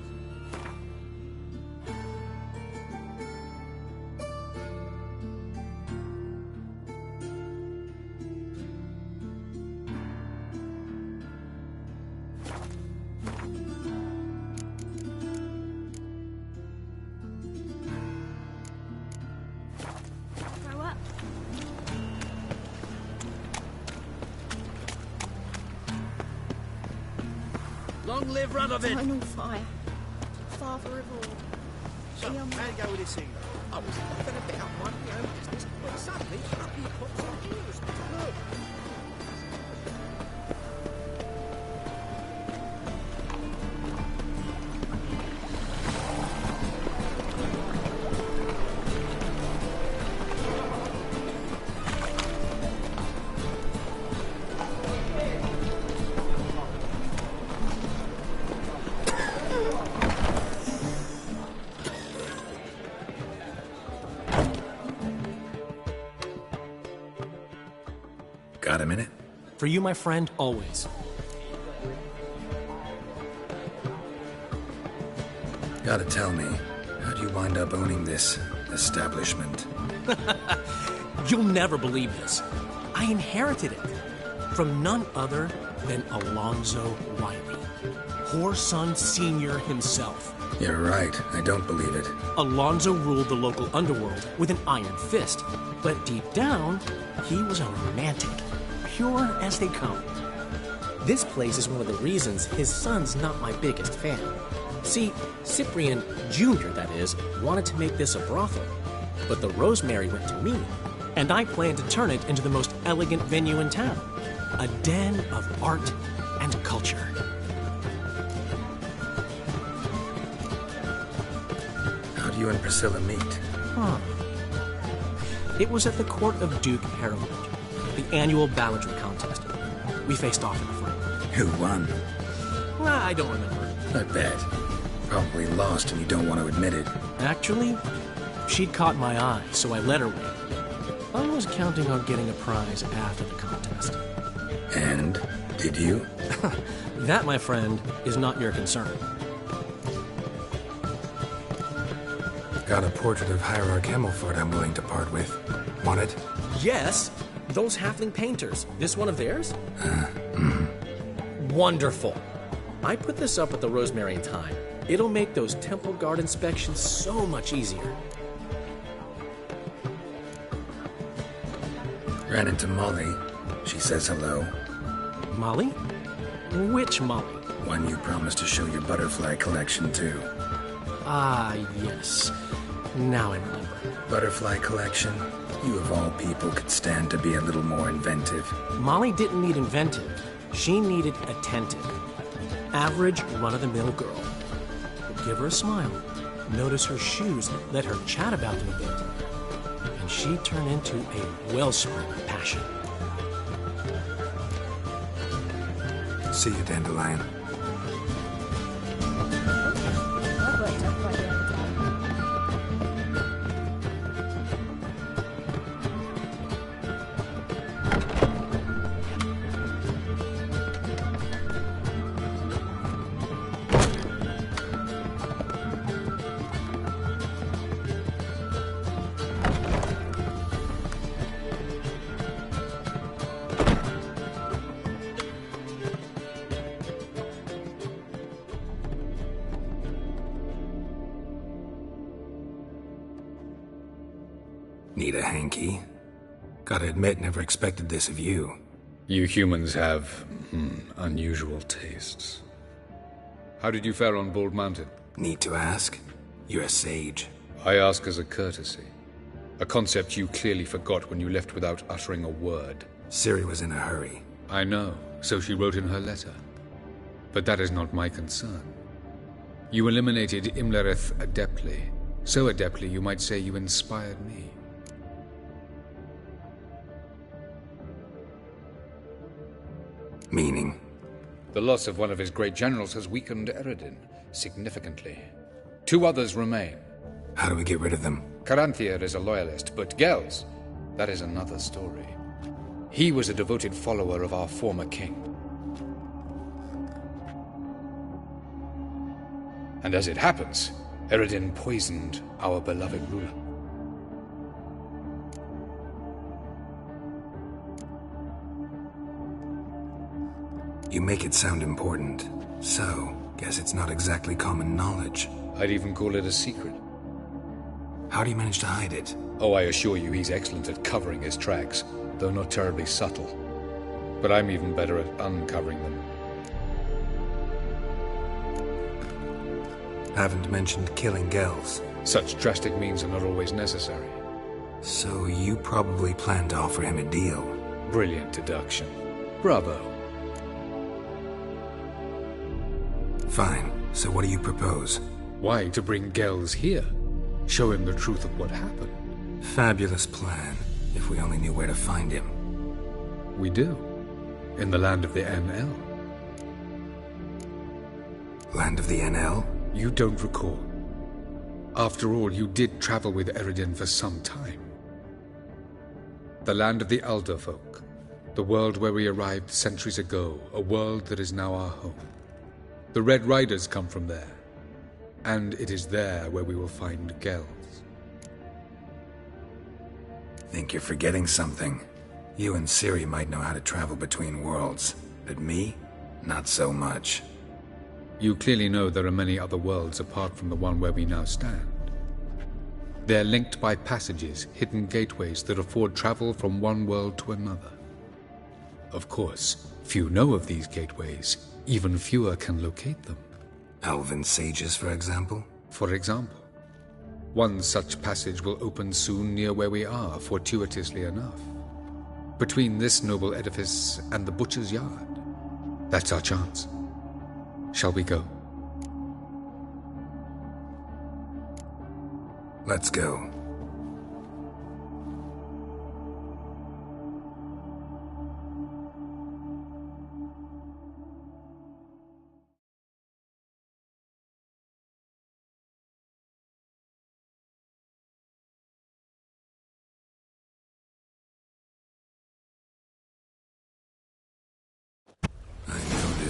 Grow up.
Long live Radovid!
Eternal fire. Father of all.
So, how'd it go with this thing? I was laughing about one of my own business when suddenly up he pops on ears. Look.
Got a minute?
For you, my friend, always.
Gotta tell me, how'd you wind up owning this establishment?
You'll never believe this. I inherited it from none other than Alonzo Riley, Whoreson Sr. himself.
You're right, I don't believe it.
Alonzo ruled the local underworld with an iron fist, but deep down, he was a romantic, pure as they come. This place is one of the reasons his son's not my biggest fan. See, Cyprian Jr., that is, wanted to make this a brothel, but the Rosemary went to me, and I plan to turn it into the most elegant venue in town. A den of art and culture.
How'd you and Priscilla meet?
It was at the court of Duke Harold, the annual balladry contest. We faced off in a fight.
Who won?
I don't remember.
I bet. Probably lost and you don't want to admit it.
Actually, She'd caught my eye, so I let her win. I was counting on getting a prize after the contest.
And? Did you?
That, my friend, is not your concern.
Got a portrait of Hierarch Himmelford I'm willing to part with. Want it?
Yes! Those halfling painters. This one of theirs? Wonderful. I put this up at the Rosemary and Thyme. It'll make those temple guard inspections so much easier.
Ran into Molly. She says hello.
Molly? Which Molly?
One you promised to show your butterfly collection to.
Ah, yes. Now I remember.
Butterfly collection? You of all people could stand to be a little more inventive.
Molly didn't need inventive. She needed attentive. Average, run-of-the-mill girl. But give her a smile. Notice her shoes. Let her chat about them a bit. And she'd turn into a wellspring of passion.
See you, Dandelion. Need a hanky? Gotta admit, never expected this of you.
You humans have, unusual tastes. How did you fare on Bald Mountain?
Need to ask? You're a sage.
I ask as a courtesy. A concept you clearly forgot when you left without uttering a word.
Ciri was in a hurry.
I know, so she wrote in her letter. But that is not my concern. You eliminated Imlerith adeptly. So adeptly you might say you inspired me.
Meaning?
The loss of one of his great generals has weakened Eredin significantly. 2 others remain.
How do we get rid of them?
Caranthier is a loyalist, but Gels, that is another story. He was a devoted follower of our former king. And as it happens, Eredin poisoned our beloved ruler.
You make it sound important. So, guess it's not exactly common knowledge.
I'd even call it a secret.
How do you manage to hide it?
Oh, I assure you he's excellent at covering his tracks, though not terribly subtle. But I'm even better at uncovering them.
Haven't mentioned killing Gels.
Such drastic means are not always necessary.
So you probably plan to offer him a deal.
Brilliant deduction. Bravo.
Fine. So what do you propose?
Why, to bring Gels here. Show him the truth of what happened.
Fabulous plan, if we only knew where to find him.
We do. In the land of the NL.
Land of the NL?
You don't recall. After all, you did travel with Eredin for some time. The land of the Elder Folk. The world where we arrived centuries ago. A world that is now our home. The Red Riders come from there. And it is there where we will find Gels.
Think you're forgetting something. You and Ciri might know how to travel between worlds, but me? Not so much.
You clearly know there are many other worlds apart from the one where we now stand. They're linked by passages, hidden gateways that afford travel from one world to another. Of course, few know of these gateways. Even fewer can locate them.
Elven sages, for example?
For example. One such passage will open soon near where we are, fortuitously enough. Between this noble edifice and the butcher's yard. That's our chance. Shall we go?
Let's go.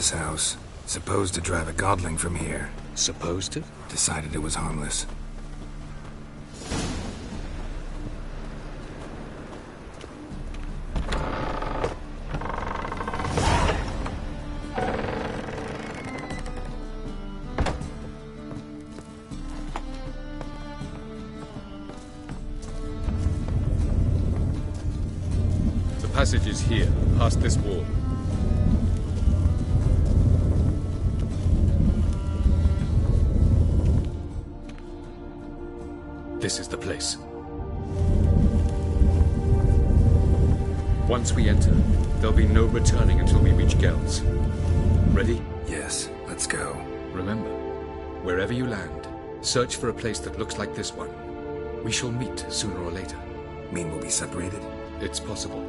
this house. Supposed to drive a godling from here.
Supposed to?
Decided it was harmless.
The passage is here, past this wall. This is the place. Once we enter, there'll be no returning until we reach Gel's. Ready?
Yes, let's go.
Remember, wherever you land, search for a place that looks like this one. We shall meet sooner or later.
Mean we'll be separated?
It's possible.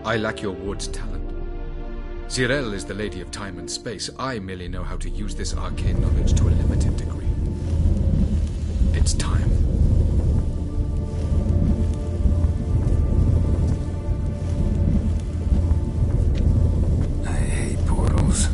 I lack your ward's talent. Zirel is the lady of time and space. I merely know how to use this arcane knowledge to a limited degree. It's time.
I hate portals.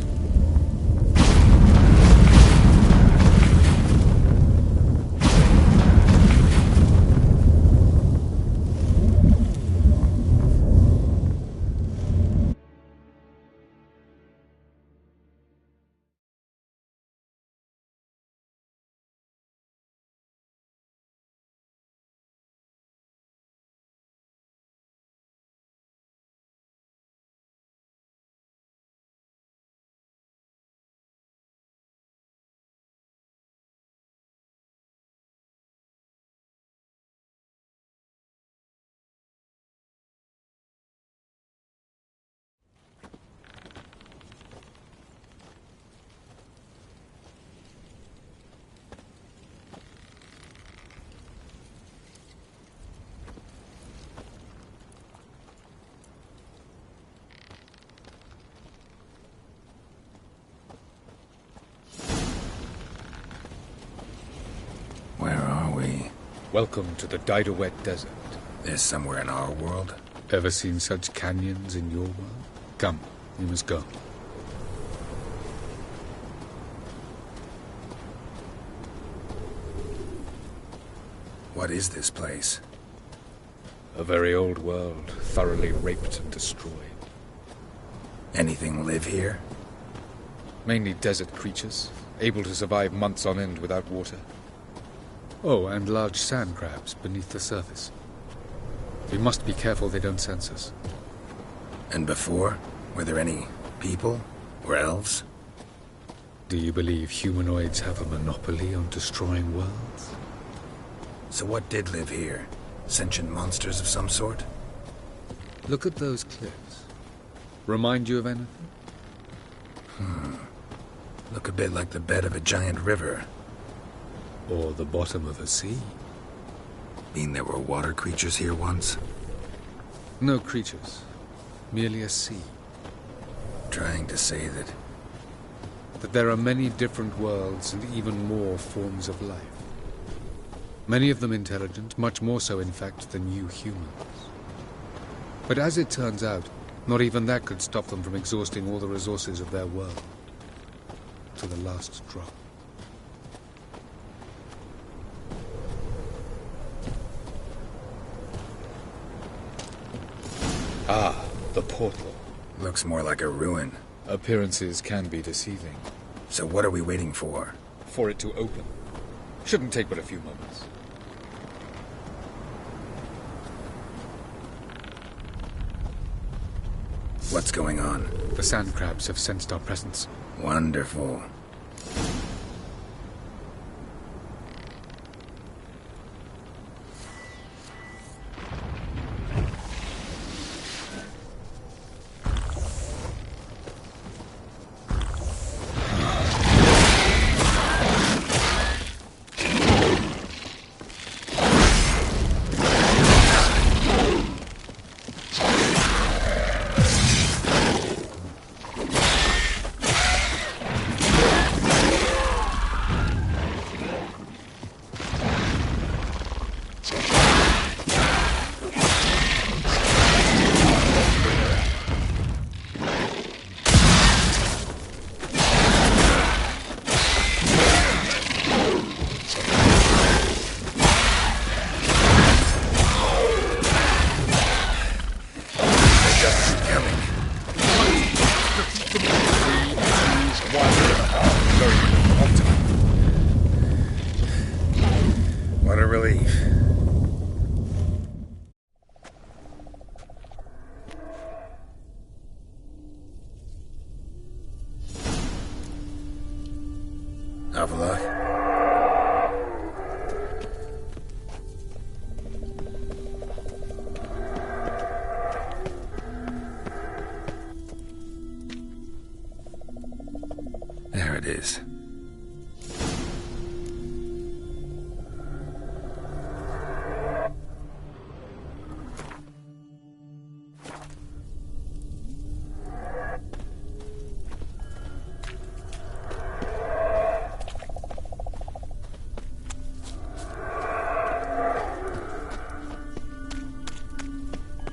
Welcome to the Didowet Desert.
This somewhere in our world?
Ever seen such canyons in your world? Come, we must go.
What is this place?
A very old world, thoroughly raped and destroyed.
Anything live here?
Mainly desert creatures, able to survive months on end without water. Oh, and large sand crabs beneath the surface. We must be careful they don't sense us.
And before? Were there any people? Or elves?
Do you believe humanoids have a monopoly on destroying worlds?
So what did live here? Sentient monsters of some sort?
Look at those cliffs. Remind you of anything?
Look a bit like the bed of a giant river.
Or the bottom of a sea.
Mean there were water creatures here once?
No creatures. Merely a sea.
Trying to say that
there are many different worlds and even more forms of life. Many of them intelligent, much more so in fact than you humans. But as it turns out, not even that could stop them from exhausting all the resources of their world. To the last drop. Ah, the portal.
Looks more like a ruin.
Appearances can be deceiving.
So what are we waiting for?
For it to open. Shouldn't take but a few moments.
What's going on?
The sand crabs have sensed our presence.
Wonderful. Havelock. There it is.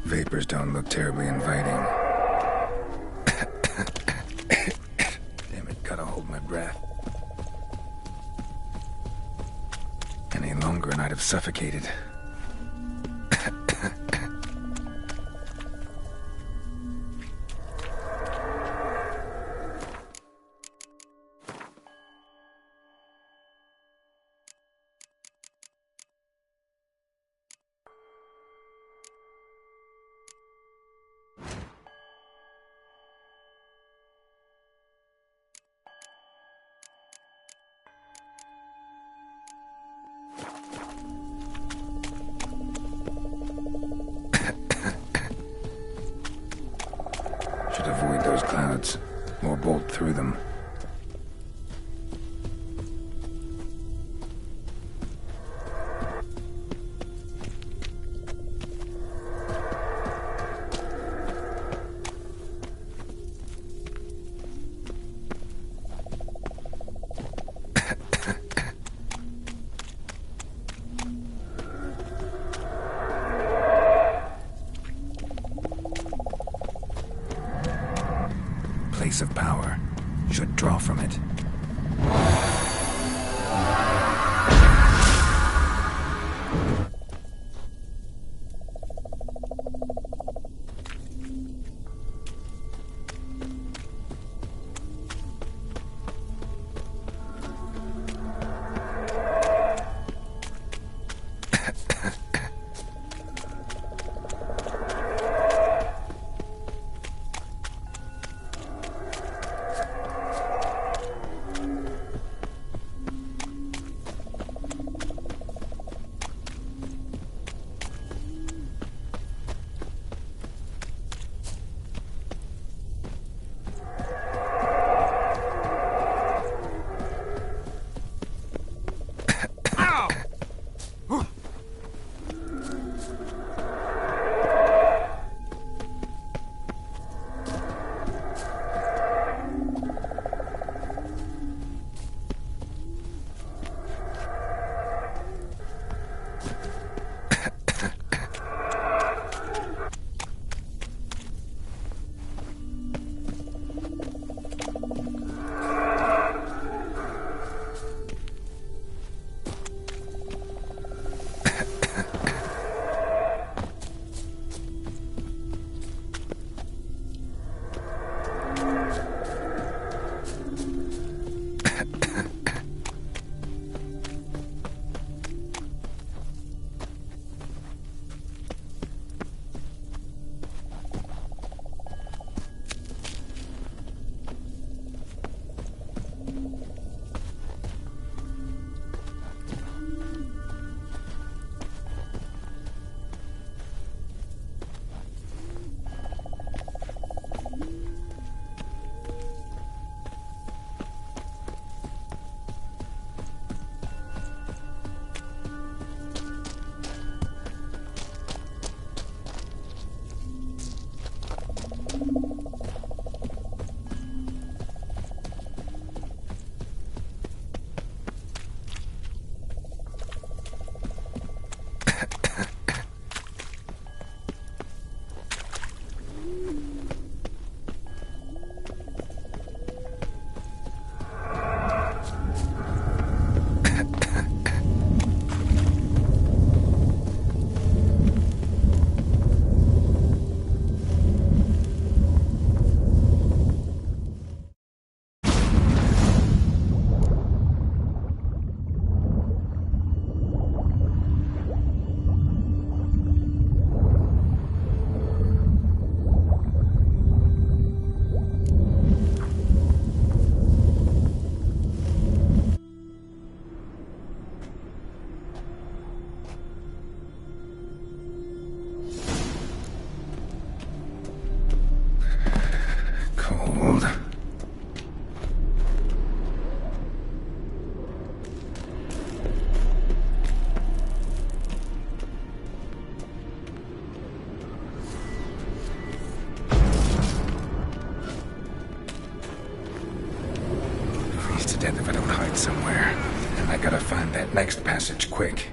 Vapors don't look terribly inviting. Damn it, gotta hold my breath. Any longer and I'd have suffocated. Should avoid those clouds, or bolt through them. Place of power. Should draw from it. to death if I don't hide somewhere. And I gotta find that next passage quick.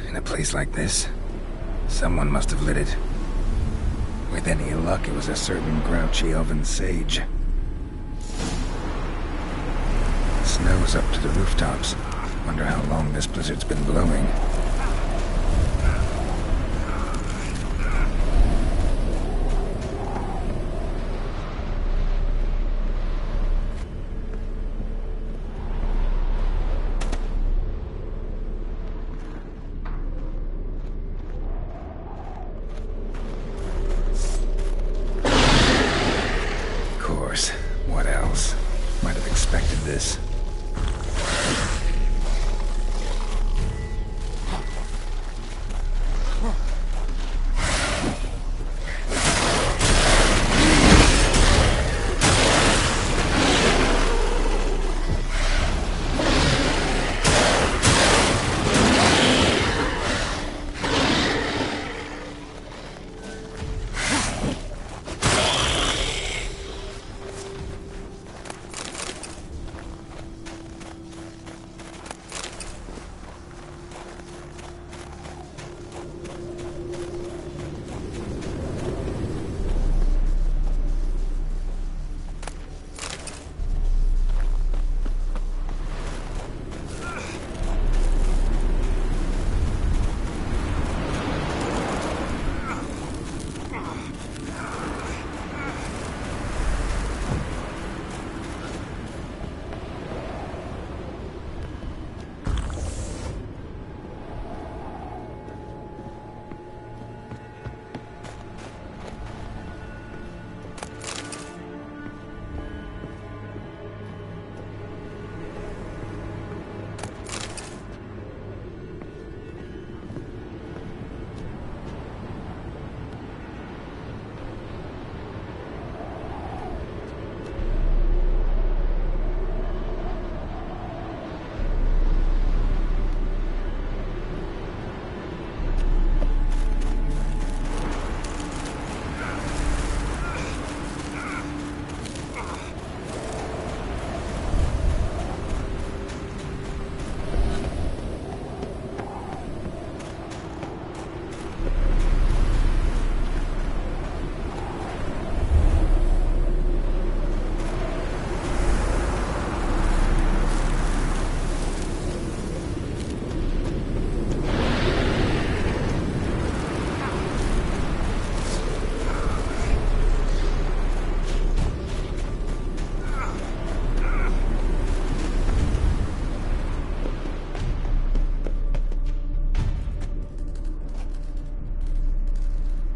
In a place like this, someone must have lit it. With any luck, it was a certain grouchy elven sage. Snow's up to the rooftops. Wonder how long this blizzard's been blowing. What else? Might have expected this.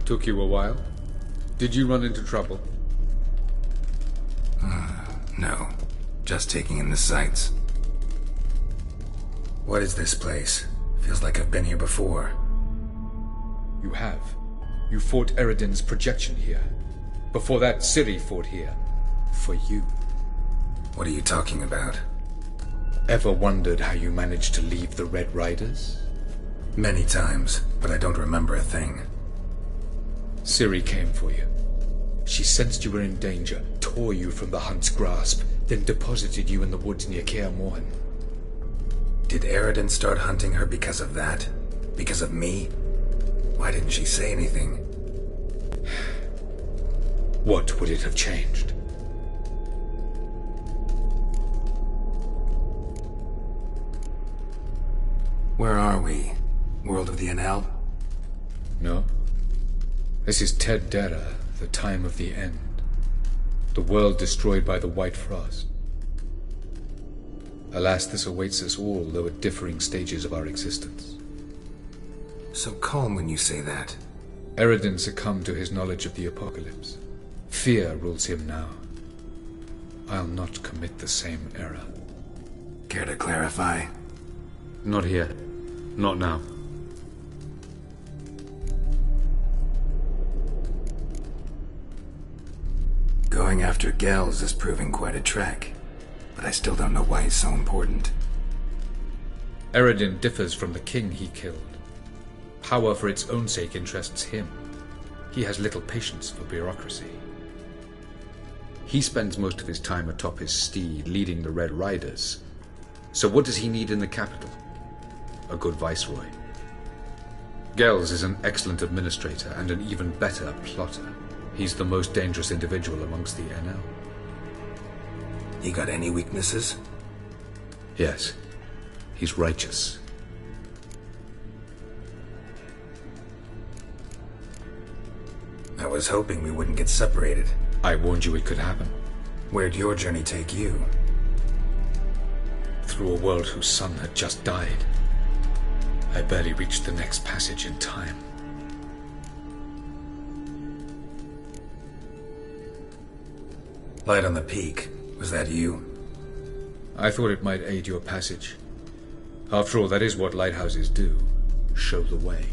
Took you a while? Did you run into trouble?
No. Just taking in the sights. What is this place? Feels like I've been here before.
You have. You fought Eridan's projection here. Before that, Ciri fought here. For you.
What are you talking about?
Ever wondered how you managed to leave the Red Riders?
Many times, but I don't remember a thing.
Ciri came for you. She sensed you were in danger, tore you from the Hunt's grasp, then deposited you in the woods near Kaer Morhen.
Did Eredin start hunting her because of that? Because of me? Why didn't she say anything?
What would it have changed?
Where are we? World of the Enel?
No. This is Ted Dera, the time of the end. The world destroyed by the White Frost. Alas, this awaits us all, though at differing stages of our existence.
So calm when you say that.
Eredin succumbed to his knowledge of the apocalypse. Fear rules him now. I'll not commit the same error.
Care to clarify?
Not here. Not now.
Going after Gels is proving quite a trek, but I still don't know why he's so important.
Eredin differs from the king he killed. Power for its own sake interests him. He has little patience for bureaucracy. He spends most of his time atop his steed, leading the Red Riders. So what does he need in the capital? A good viceroy. Gels is an excellent administrator and an even better plotter. He's the most dangerous individual amongst the NL.
He got any weaknesses?
Yes. He's righteous.
I was hoping we wouldn't get separated.
I warned you it could happen.
Where'd your journey take you?
Through a world whose son had just died. I barely reached the next passage in time.
Light on the peak. Was that you?
I thought it might aid your passage. After all, that is what lighthouses do. Show the way.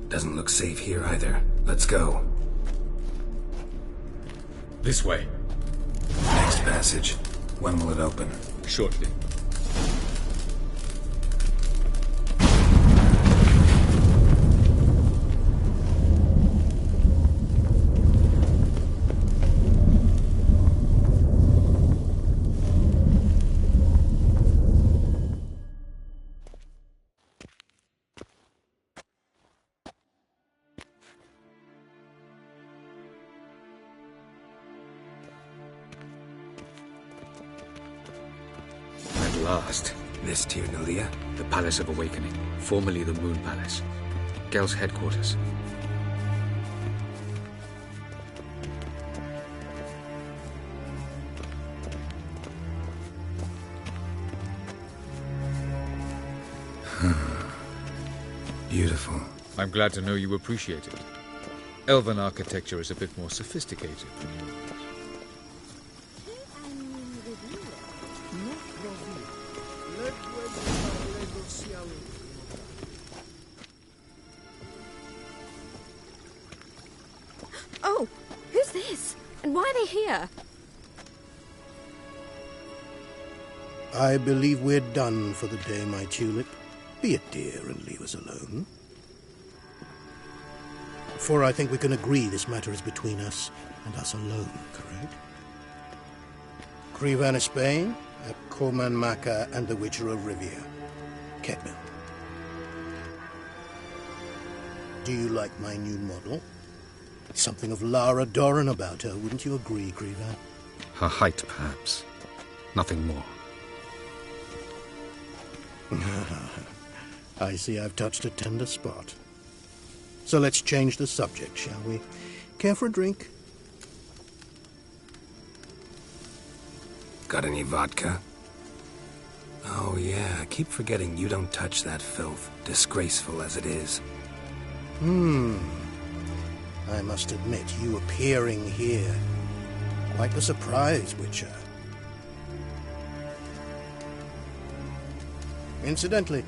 Doesn't look safe here either. Let's go.
This way.
Next passage. When will it open?
Shortly. Last.
This Tyrnalia?
The Palace of Awakening, formerly the Moon Palace. Gel's headquarters.
Beautiful.
I'm glad to know you appreciate it. Elven architecture is a bit more sophisticated than yours.
Oh, who's this? And why are they here?
I believe we're done for the day, my tulip. Be a dear and leave us alone. For I think we can agree this matter is between us and us alone, correct? Krivan of Spain, Koman Maka, and the Witcher of Rivia. Ketman. Do you like my new model? Something of Lara Doran about her, wouldn't you agree, Krivan?
Her height, perhaps. Nothing more.
I see I've touched a tender spot. So let's change the subject, shall we? Care for a drink?
Got any vodka? Oh yeah, I keep forgetting you don't touch that filth, disgraceful as it is.
I must admit, you appearing here, quite the surprise, Witcher. Incidentally,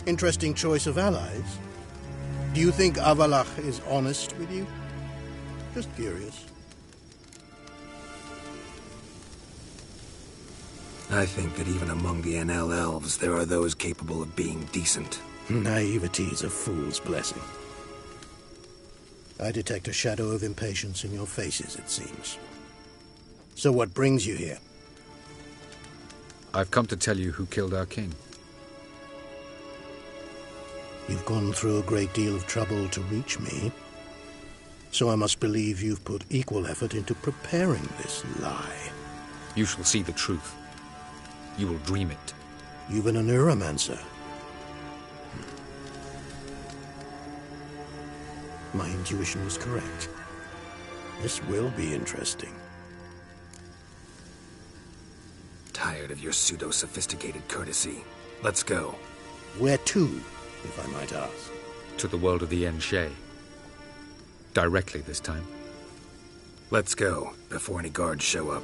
interesting choice of allies. Do you think Avalach is honest with you? Just curious.
I think that even among the NL elves, there are those capable of being decent.
Naivety is a fool's blessing. I detect a shadow of impatience in your faces, it seems. So what brings you here?
I've come to tell you who killed our king.
You've gone through a great deal of trouble to reach me, so I must believe you've put equal effort into preparing this lie.
You shall see the truth. You will dream it.
You've been a neuromancer. My intuition was correct. This will be interesting.
Tired of your pseudo-sophisticated courtesy. Let's go.
Where to, if I might ask?
To the world of the Enshe. Directly this time.
Let's go, before any guards show up.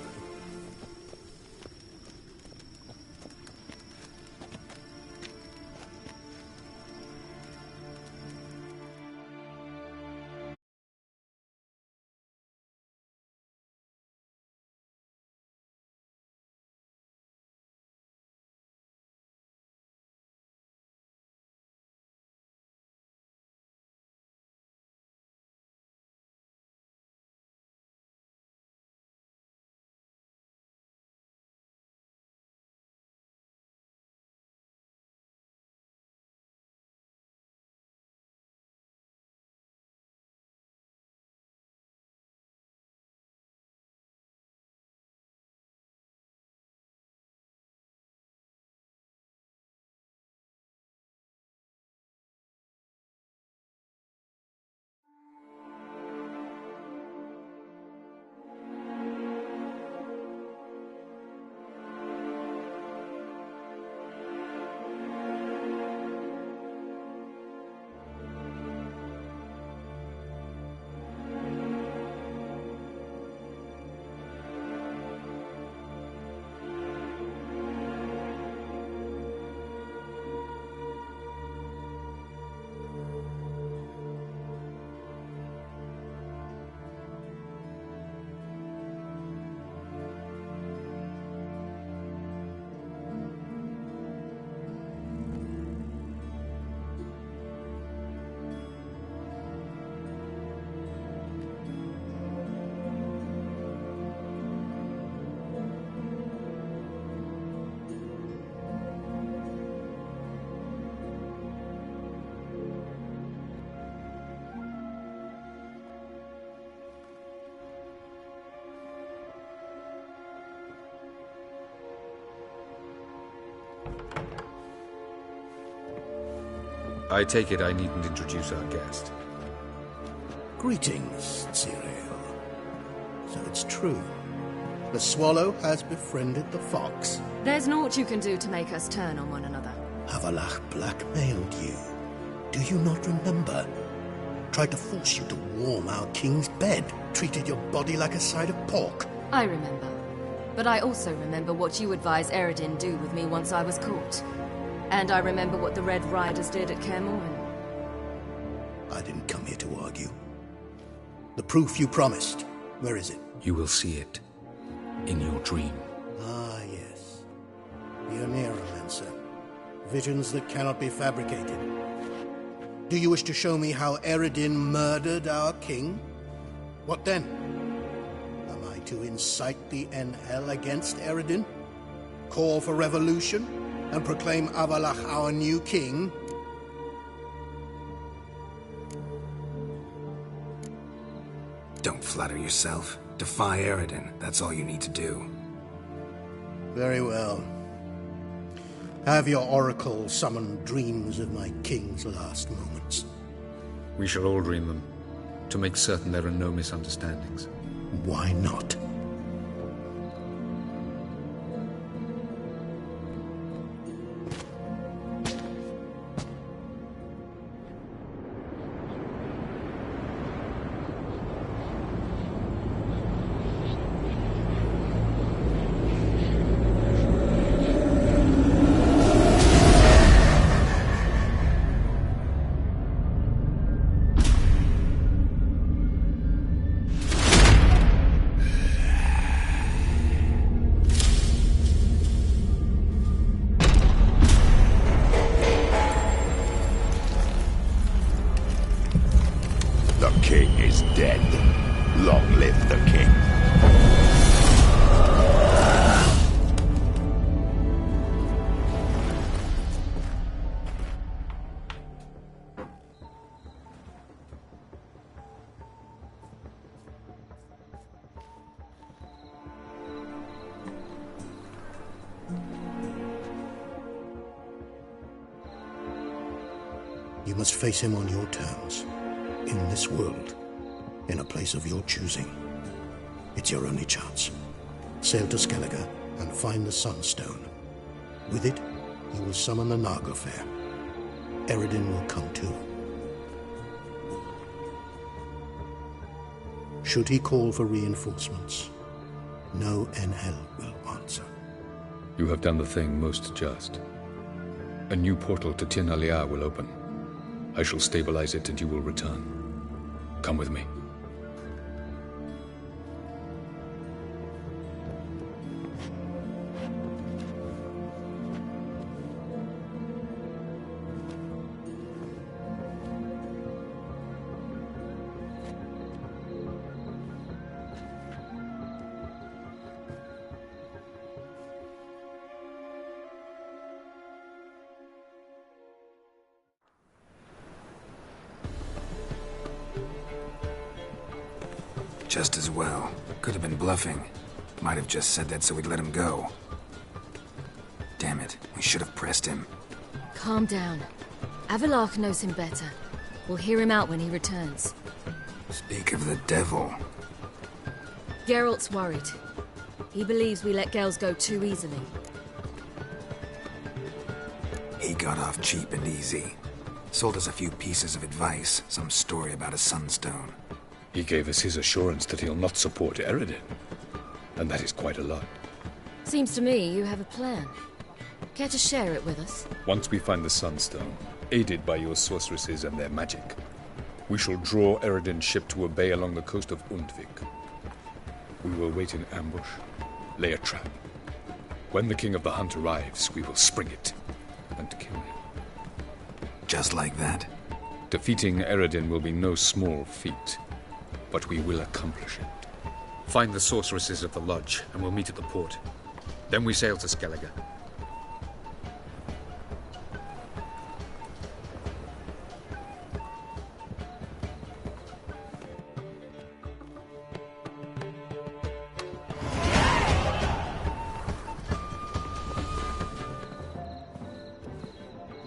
I take it I needn't introduce our guest.
Greetings, Cyril. So it's true. The swallow has befriended the fox.
There's naught you can do to make us turn on one another.
Havalach blackmailed you. Do you not remember? Tried to force you to warm our king's bed. Treated your body like a side of pork.
I remember. But I also remember what you advised Eredin do with me once I was caught. And I remember what the Red Riders did at Kaer Morhen.
I didn't come here to argue. The proof you promised, where is it?
You will see it in your dream.
Ah, yes. The Neuromancer. Visions that cannot be fabricated. Do you wish to show me how Eredin murdered our king? What then? Am I to incite the NL against Eredin? Call for revolution? And proclaim Havalach our new king?
Don't flatter yourself. Defy Eredin. That's all you need to do.
Very well. Have your oracle summon dreams of my king's last moments.
We shall all dream them, to make certain there are no misunderstandings.
Why not? You must face him on your terms. In this world. In a place of your choosing. It's your only chance. Sail to Skellige and find the Sunstone. With it, you will summon the Naga Fair. Eredin will come too. Should he call for reinforcements, no NL will answer.
You have done the thing most just. A new portal to Tir Nalia will open. I shall stabilize it and you will return. Come with me.
Just as well. Could have been bluffing. Might have just said that so we'd let him go. Damn it, we should have pressed him.
Calm down. Avalok knows him better. We'll hear him out when he returns.
Speak of the devil.
Geralt's worried. He believes we let girls go too easily.
He got off cheap and easy. Sold us a few pieces of advice, some story about a sunstone.
He gave us his assurance that he'll not support Eredin. And that is quite a lot.
Seems to me you have a plan. Care to share it with us?
Once we find the Sunstone, aided by your sorceresses and their magic, we shall draw Eredin's ship to a bay along the coast of Undvik. We will wait in ambush, lay a trap. When the King of the Hunt arrives, we will spring it and kill him.
Just like that?
Defeating Eredin will be no small feat, but we will accomplish it. Find the sorceresses of the lodge, and we'll meet at the port. Then we sail to Skellige.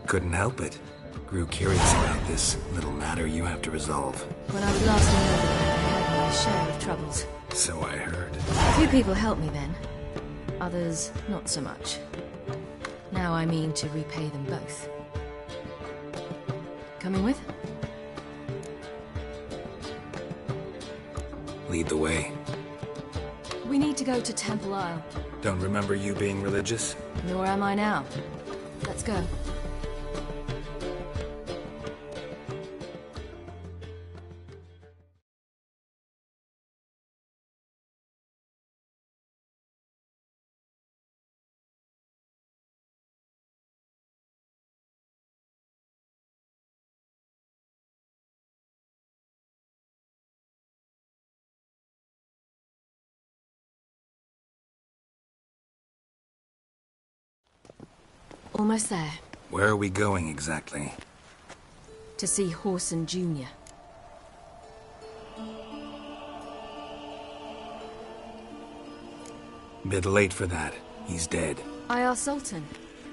Couldn't help it. Grew curious about this little matter you have to resolve.
When I was last in Northern, I had my share of troubles.
So I heard.
A few people helped me then. Others, not so much. Now I mean to repay them both. Coming with?
Lead the way.
We need to go to Temple Isle.
Don't remember you being religious?
Nor am I now. Let's go. Almost there.
Where are we going exactly?
To see Horson Jr.
Bit late for that. He's dead.
I asked Sultan,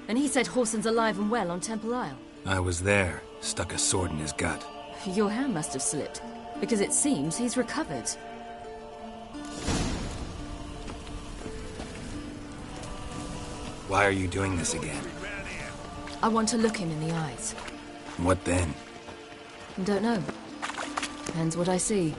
and he said Horson's alive and well on Temple Isle.
I was there. Stuck a sword in his gut.
Your hand must have slipped, because it seems he's recovered.
Why are you doing this again?
I want to look him in the eyes.
What then?
Don't know. Depends what I see.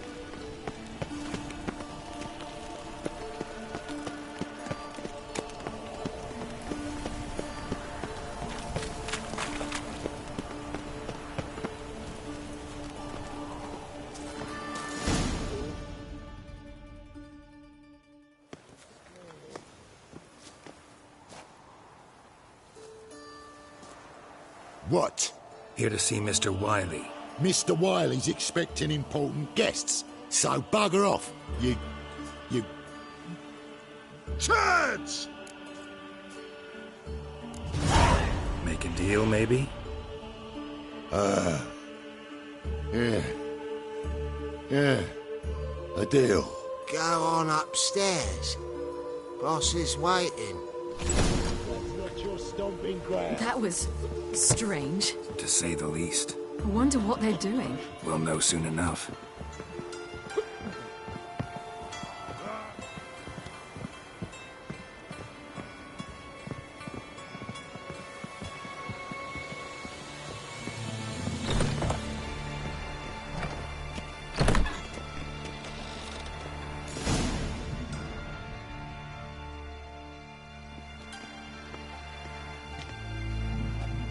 What?
Here to see Mr. Wiley.
Mr. Wiley's expecting important guests, so bugger off, you... Turds!
Make a deal, maybe?
Yeah, a deal.
Go on upstairs. Boss is waiting.
That's not your stomping ground.
That was strange.
To say the least.
I wonder what they're doing.
We'll know soon enough.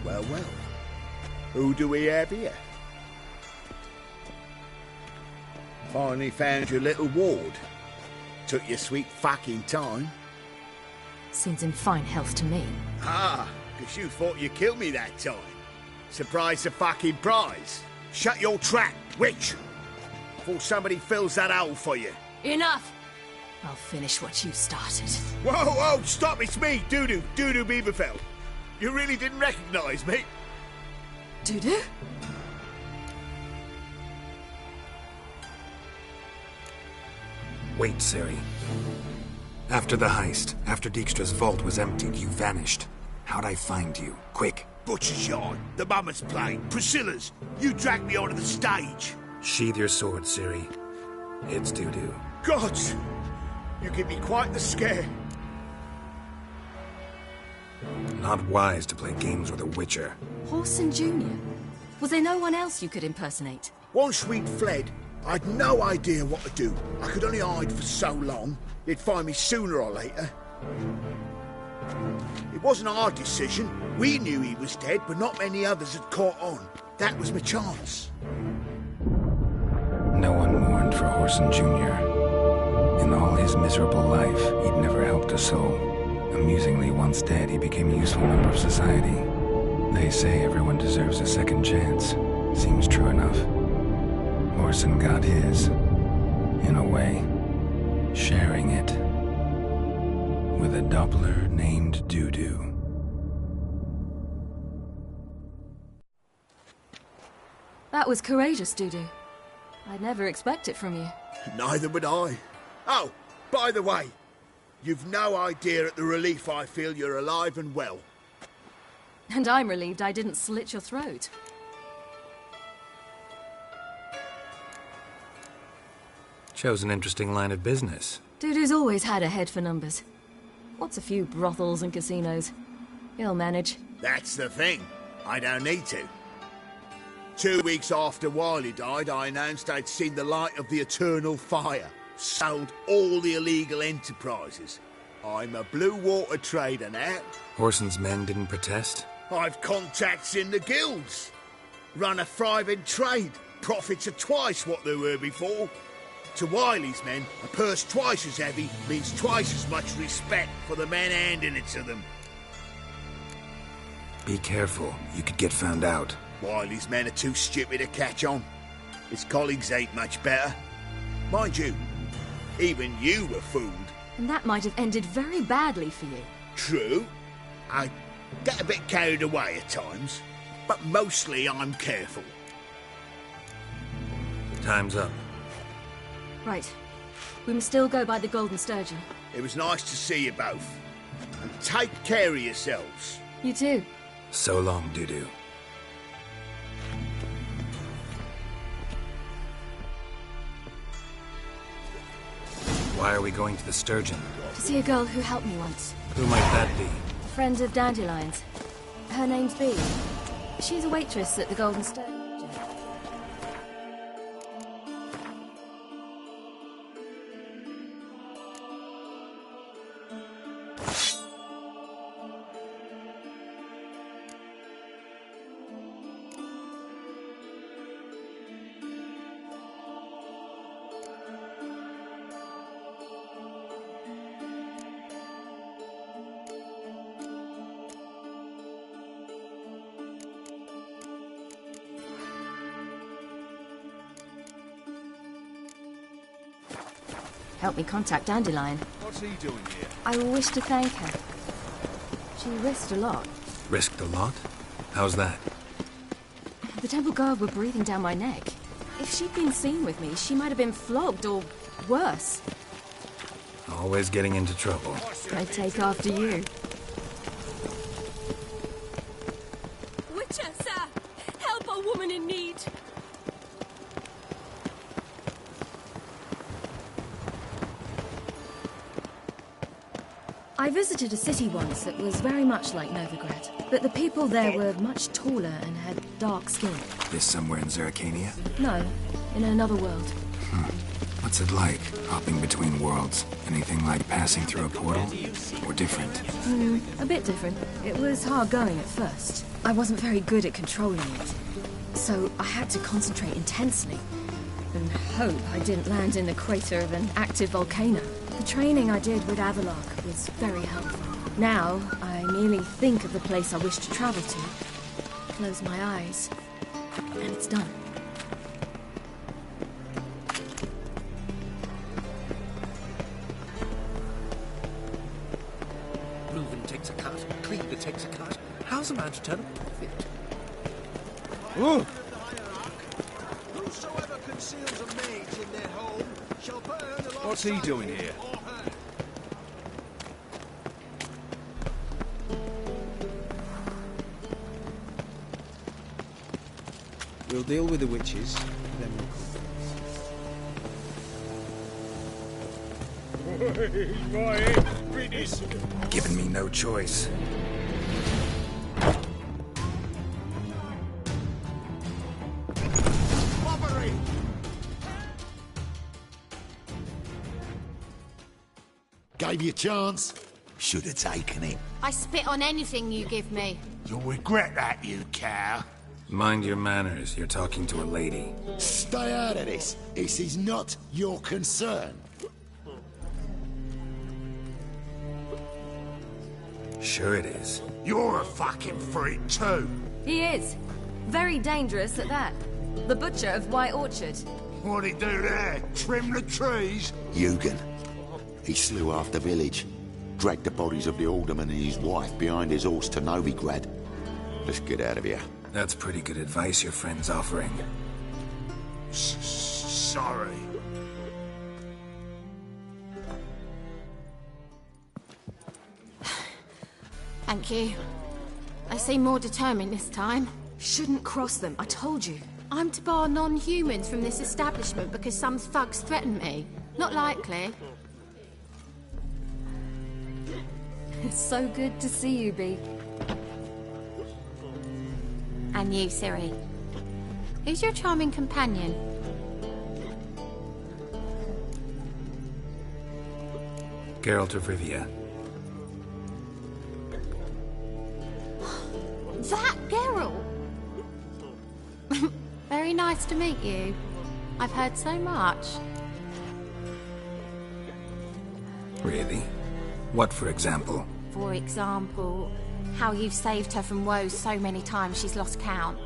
Well, well. Who do we have here? Finally found your little ward. Took your sweet fucking time.
Seems in fine health to me.
Ah, because you thought you killed me that time. Surprise the fucking prize. Shut your trap, witch! Before somebody fills that hole for you.
Enough! I'll finish what you started.
Whoa, whoa, stop, it's me, Dudu Beaverfell. You really didn't recognize me?
Dudu?
Wait, Ciri. After the heist, after Dijkstra's vault was emptied, you vanished. How'd I find you? Quick.
Butcher's Yard, the Mummer's Plane, Priscilla's. You dragged me onto the stage.
Sheathe your sword, Ciri. It's Dudu.
Gods! You give me quite the scare.
Not wise to play games with a witcher.
Whoreson Jr.? Was there no one else you could impersonate?
Once we'd fled, I'd no idea what to do. I could only hide for so long. They'd find me sooner or later. It wasn't our decision. We knew he was dead, but not many others had caught on. That was my chance.
No one mourned for Whoreson Jr. In all his miserable life, he'd never helped a soul. Amusingly, once dead, he became a useful member of society. They say everyone deserves a second chance. Seems true enough. Whoreson got his, in a way, sharing it with a Doppler named Dudu.
That was courageous, Dudu. I'd never expect it from you.
Neither would I. Oh, by the way, you've no idea at the relief I feel you're alive and well.
And I'm relieved I didn't slit your throat.
Chose an interesting line of business.
Dudu's always had a head for numbers. What's a few brothels and casinos? He'll manage.
That's the thing. I don't need to. 2 weeks after Wiley died, I announced I'd seen the light of the eternal fire. Sold all the illegal enterprises. I'm a blue water trader now.
Whoreson's men didn't protest?
I've contacts in the guilds. Run a thriving trade. Profits are twice what they were before. To Wiley's men, a purse twice as heavy means twice as much respect for the men handing it to them.
Be careful. You could get found out.
Wiley's men are too stupid to catch on. His colleagues ain't much better. Mind you, even you were fooled.
And that might have ended very badly for you.
True. I get a bit carried away at times, but mostly I'm careful.
Time's up.
Right. We must still go by the Golden Sturgeon.
It was nice to see you both. And take care of yourselves.
You too.
So long, Dudu. Why are we going to the Sturgeon?
To see a girl who helped me once.
Who might that be?
A friend of Dandelion's. Her name's Bee. She's a waitress at the Golden Sturgeon. Help me contact Dandelion.
What's he doing here?
I wish to thank her. She risked a lot.
Risked a lot? How's that?
The temple guard were breathing down my neck. If she'd been seen with me, she might have been flogged or worse.
Always getting into trouble.
I'd take after you.
Witcher, sir! Help a woman in need!
I visited a city once that was very much like Novigrad, but the people there were much taller and had dark skin.
This somewhere in Zeracania?
No, in another world.
What's it like, hopping between worlds? Anything like passing through a portal? Or different?
A bit different. It was hard going at first. I wasn't very good at controlling it. So I had to concentrate intensely and hope I didn't land in the crater of an active volcano. The training I did with Avalok was very helpful. Now, I merely think of the place I wish to travel to, close my eyes, and it's done.
Moving takes a cut, cleaver takes a cut. How's a man to turn a profit?
Ooh.
Whosoever conceals a mage in their home shall burn alongside.
What's he doing here?
We'll deal with the witches, then we'll come.
Giving me no choice.
Gave you a chance.
Should have taken it.
I spit on anything you give me.
You'll regret that, you cow.
Mind your manners, you're talking to a lady.
Stay out of this. This is not your concern.
Sure it is.
You're a fucking freak too.
He is. Very dangerous at that. The butcher of White Orchard.
What'd he do there? Trim the trees?
Eugen. He slew half the village. Dragged the bodies of the alderman and his wife behind his horse to Novigrad. Let's get out of here.
That's pretty good advice your friend's offering.
Sorry.
Thank you. They seem more determined this time.
Shouldn't cross them, I told you.
I'm to bar non-humans from this establishment because some thugs threaten me. Not likely.
It's so good to see you, Bee.
And you, Ciri. Who's your charming companion?
Geralt of Rivia.
That Geralt! Very nice to meet you. I've heard so much.
Really? What, for example?
For example, how you've saved her from woes so many times she's lost count.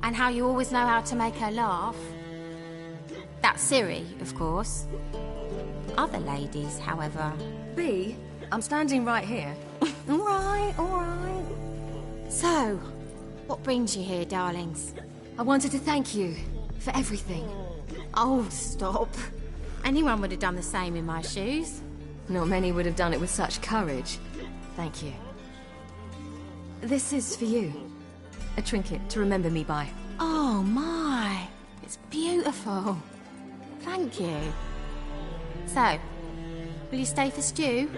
And how you always know how to make her laugh. That's Ciri, of course. Other ladies, however...
Bee, I'm standing right here.
All right. So, what brings you here, darlings?
I wanted to thank you for everything.
Oh, stop. Anyone would have done the same in my shoes.
Not many would have done it with such courage. Thank you. This is for you. A trinket to remember me by.
Oh, my. It's beautiful. Thank you. So, will you stay for stew?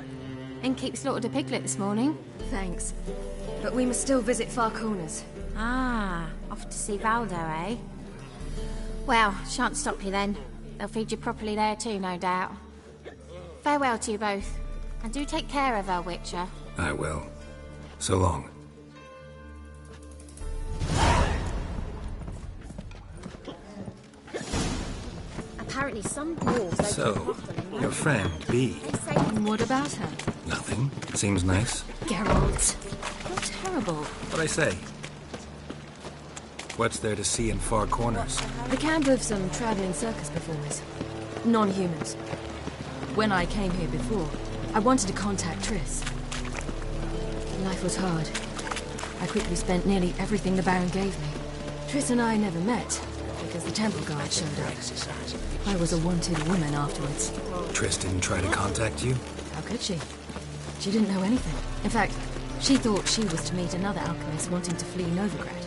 And keep slaughtered a piglet this morning?
Thanks. But we must still visit Far Corners.
Ah, off to see Valdo, eh? Well, shan't stop you then. They'll feed you properly there too, no doubt. Farewell to you both. And do take care of her, Witcher.
I will. So long.
Apparently some dwarves...
So, your friend, Bee.
What about her?
Nothing. Seems nice.
Geralt. You're terrible.
What'd I say? What's there to see in Far Corners?
The camp of some traveling circus performers. Non-humans. When I came here before, I wanted to contact Triss. Life was hard. I quickly spent nearly everything the Baron gave me. Triss and I never met, because the temple guard showed up. I was a wanted woman afterwards.
Triss didn't try to contact you?
How could she? She didn't know anything. In fact, she thought she was to meet another alchemist wanting to flee Novigrad.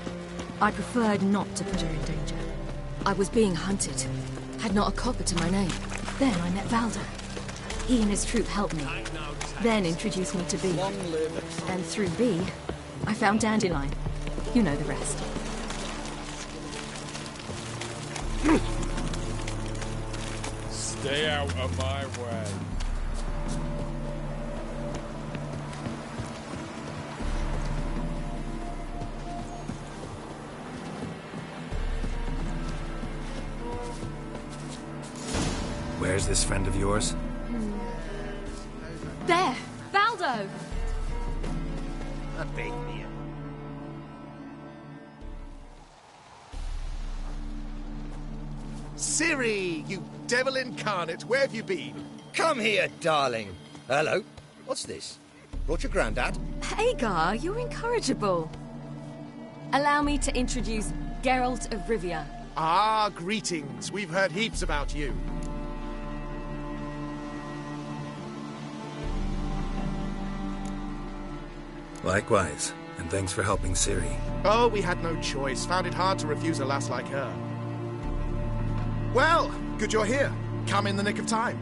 I preferred not to put her in danger. I was being hunted. Had not a copper to my name. Then I met Valdo. He and his troop helped me, then introduced me to B. And through B, I found Dandelion. You know the rest.
Stay out of my way.
Where's this friend of yours?
There! Baldo!
A big meal.
Ciri, you devil incarnate, where have you been?
Come here, darling. Hello. What's this? Brought your granddad?
Hagar, you're incorrigible. Allow me to introduce Geralt of Rivia.
Ah, greetings. We've heard heaps about you.
Likewise, and thanks for helping Ciri.
Oh, we had no choice. Found it hard to refuse a lass like her. Well, good you're here. Come in the nick of time.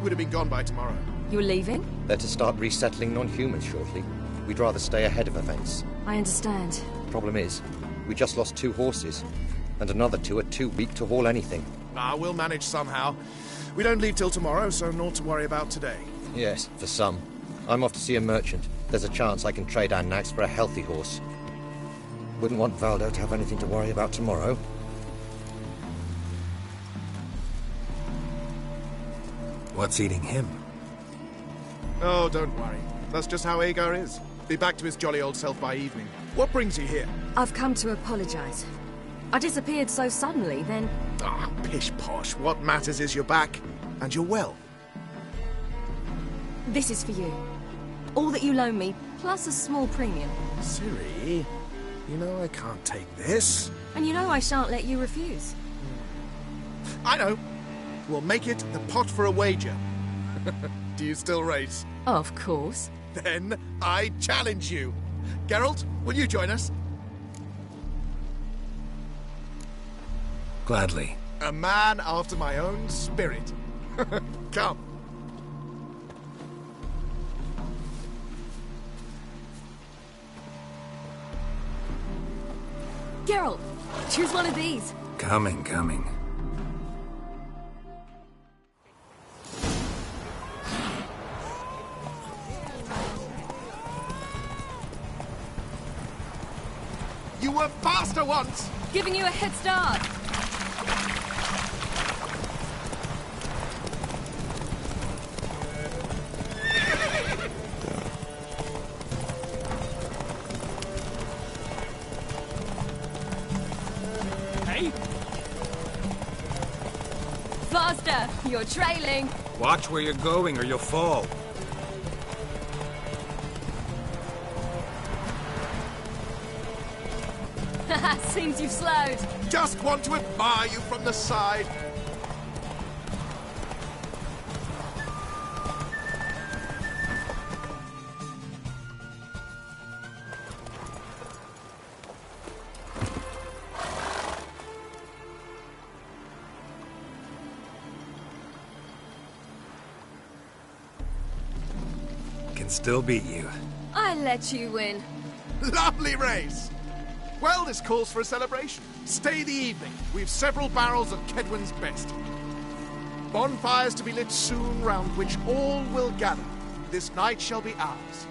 Would have been gone by tomorrow.
You're leaving?
They're to start resettling non-humans shortly. We'd rather stay ahead of events.
I understand.
Problem is, we just lost 2 horses, and another 2 are too weak to haul anything.
Ah, we'll manage somehow. We don't leave till tomorrow, so naught to worry about today.
Yes, for some. I'm off to see a merchant. There's a chance I can trade our nags for a healthy horse. Wouldn't want Valdo to have anything to worry about tomorrow.
What's eating him?
Oh, don't worry. That's just how Agar is. Be back to his jolly old self by evening. What brings you here?
I've come to apologize. I disappeared so suddenly, then...
Ah, pish-posh. What matters is you're back, and you're well.
This is for you. All that you loan me, plus a small premium.
Ciri, you know I can't take this.
And you know I shan't let you refuse.
I know. We'll make it the pot for a wager. Do you still race?
Of course.
Then I challenge you. Geralt, will you join us?
Gladly.
A man after my own spirit. Come.
Geralt, choose one of these.
Coming.
You were faster once!
Giving you a head start.
Hey!
Faster! You're trailing.
Watch where you're going or you'll fall.
Seems you've slowed.
Just want to admire you from the side.
Can still beat you.
I let you win.
Lovely race! Well, this calls for a celebration. Stay the evening. We've several barrels of Kedwen's best. Bonfires to be lit soon, round which all will gather. This night shall be ours.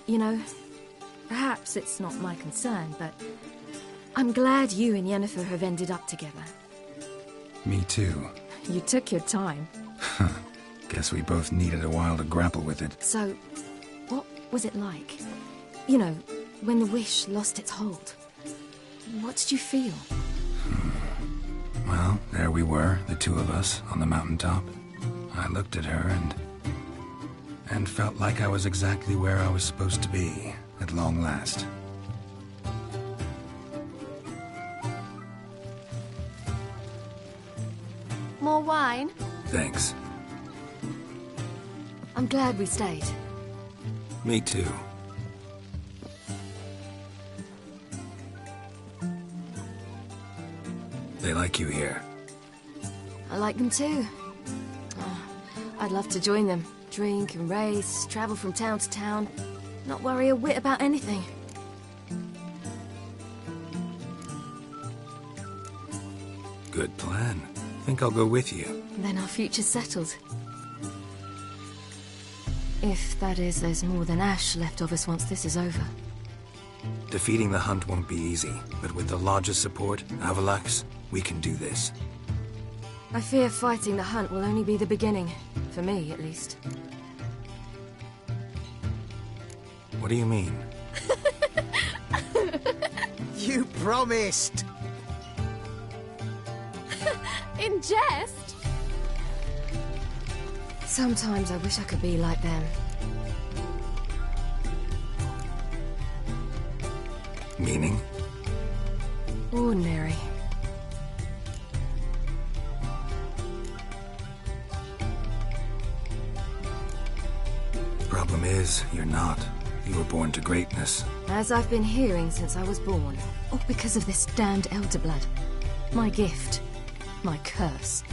You know, perhaps it's not my concern, but I'm glad you and Yennefer have ended up together.
Me too.
You took your time.
Guess we both needed a while to grapple with it.
So, what was it like? You know, when the wish lost its hold. What did you feel?
Well, there we were, the two of us, on the mountaintop. I looked at her and felt like I was exactly where I was supposed to be, at long last.
More wine?
Thanks.
I'm glad we stayed.
Me too. They like you here.
I like them too. I'd love to join them. Drink and race, travel from town to town. Not worry a whit about anything.
Good plan. Think I'll go with you.
Then our future's settled. If, that is, there's more than ash left of us once this is over.
Defeating the Hunt won't be easy, but with the Lodge's support, Avalax, we can do this.
I fear fighting the Hunt will only be the beginning. For me, at least.
What do you mean?
You promised!
In jest? Sometimes I wish I could be like them.
Meaning?
Ordinary.
Problem is, you're not. You were born to greatness.
As I've been hearing since I was born. All because of this damned elder blood. My gift. My curse.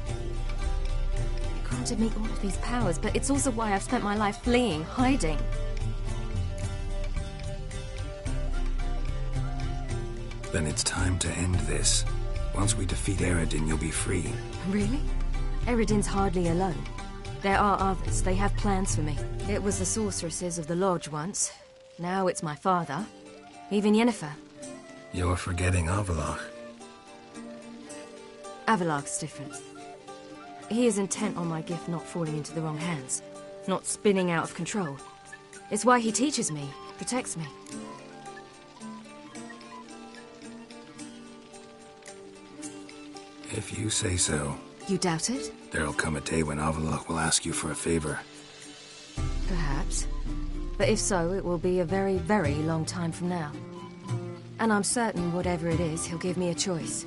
It granted me all of these powers, but it's also why I've spent my life fleeing, hiding.
Then it's time to end this. Once we defeat Eredin, you'll be free.
Really? Eredin's hardly alone. There are others. They have plans for me. It was the sorceresses of the Lodge once. Now it's my father. Even Yennefer.
You're forgetting Avalach.
Avalach's different. He is intent on my gift not falling into the wrong hands. Not spinning out of control. It's why he teaches me, protects me.
If you say so.
You doubt it?
There'll come a day when Avalach will ask you for a favor.
Perhaps. But if so, it will be a very, very long time from now. And I'm certain whatever it is, he'll give me a choice.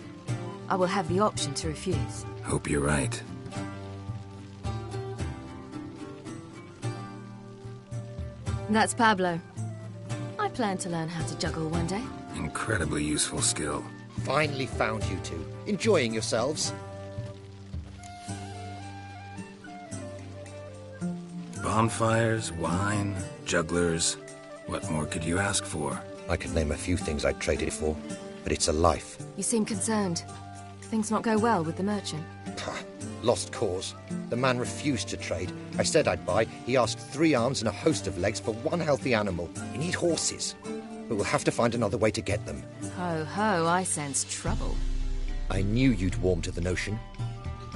I will have the option to refuse.
Hope you're right.
That's Pablo. I plan to learn how to juggle one day.
Incredibly useful skill.
Finally found you two. Enjoying yourselves?
Bonfires, wine, jugglers. What more could you ask for?
I could name a few things I'd trade it for, but it's a life.
You seem concerned. Things not go well with the merchant?
Lost cause. The man refused to trade. I said I'd buy. He asked 3 arms and a host of legs for 1 healthy animal. We need horses. But we'll have to find another way to get them.
Ho ho, I sense trouble.
I knew you'd warm to the notion.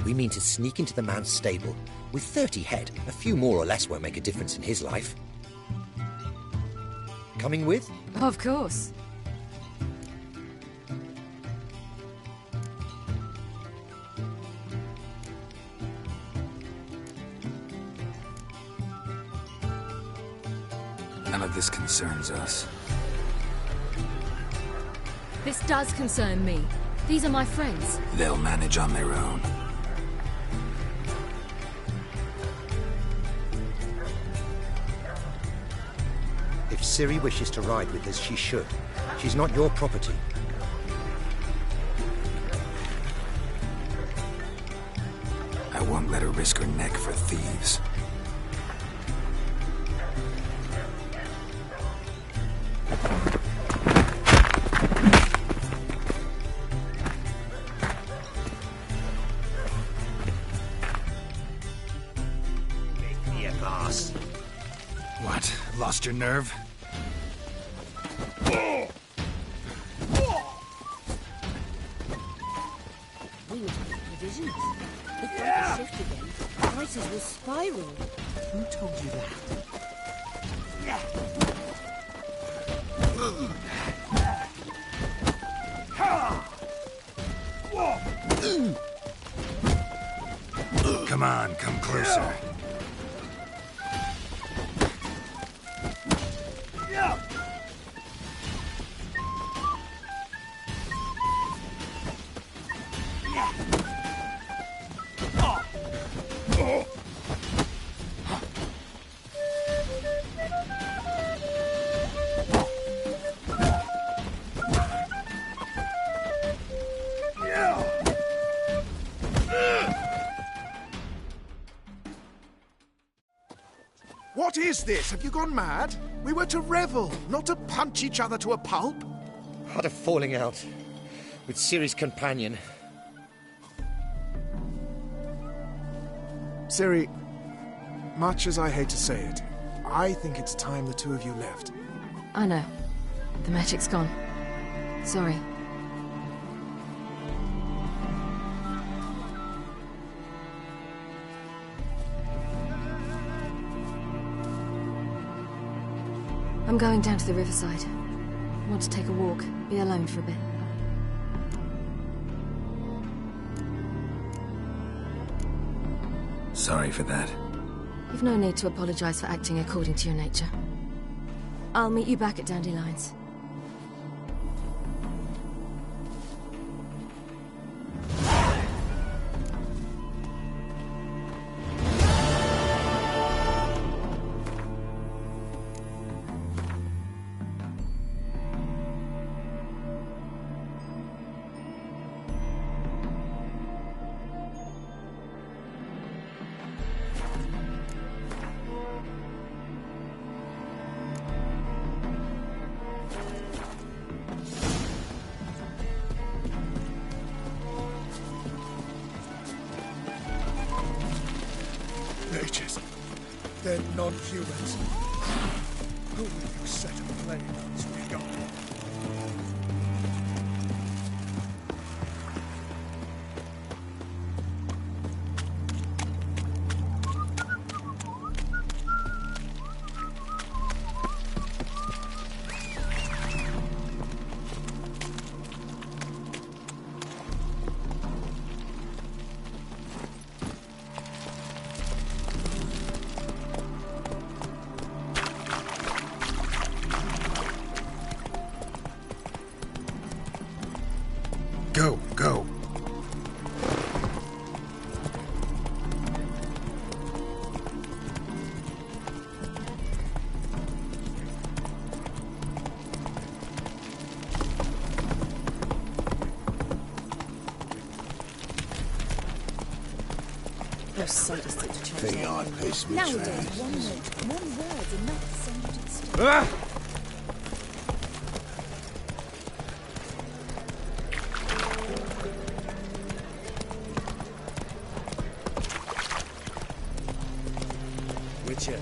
We mean to sneak into the man's stable. With 30 head, a few more or less won't make a difference in his life. Coming with?
Of course.
None of this concerns us.
This does concern me. These are my friends.
They'll manage on their own.
If Ciri wishes to ride with us, she should. She's not your property.
I won't let her risk her neck for thieves.
Make me a boss.
What? Lost your nerve?
We must have provisions. If yeah. Shift again, prices will spiral.
Who told you that?
Come on, come closer.
is this? Have you gone mad? We were to revel, not to punch each other to a pulp.
Had a falling out with Ciri's companion.
Ciri, much as I hate to say it, I think it's time the two of you left.
I know. The magic's gone. Sorry. I'm going down to the riverside. Want to take a walk, be alone for a bit.
Sorry for that.
You've no need to apologize for acting according to your nature. I'll meet you back at Dandelions.
Mages. They're non-humans. Who will you set aflame as we go?
Go, go.
Those sodas that to change
Think I pissed me
Nowadays,
tracks.
one word's enough to send you to the stone.
Witcher,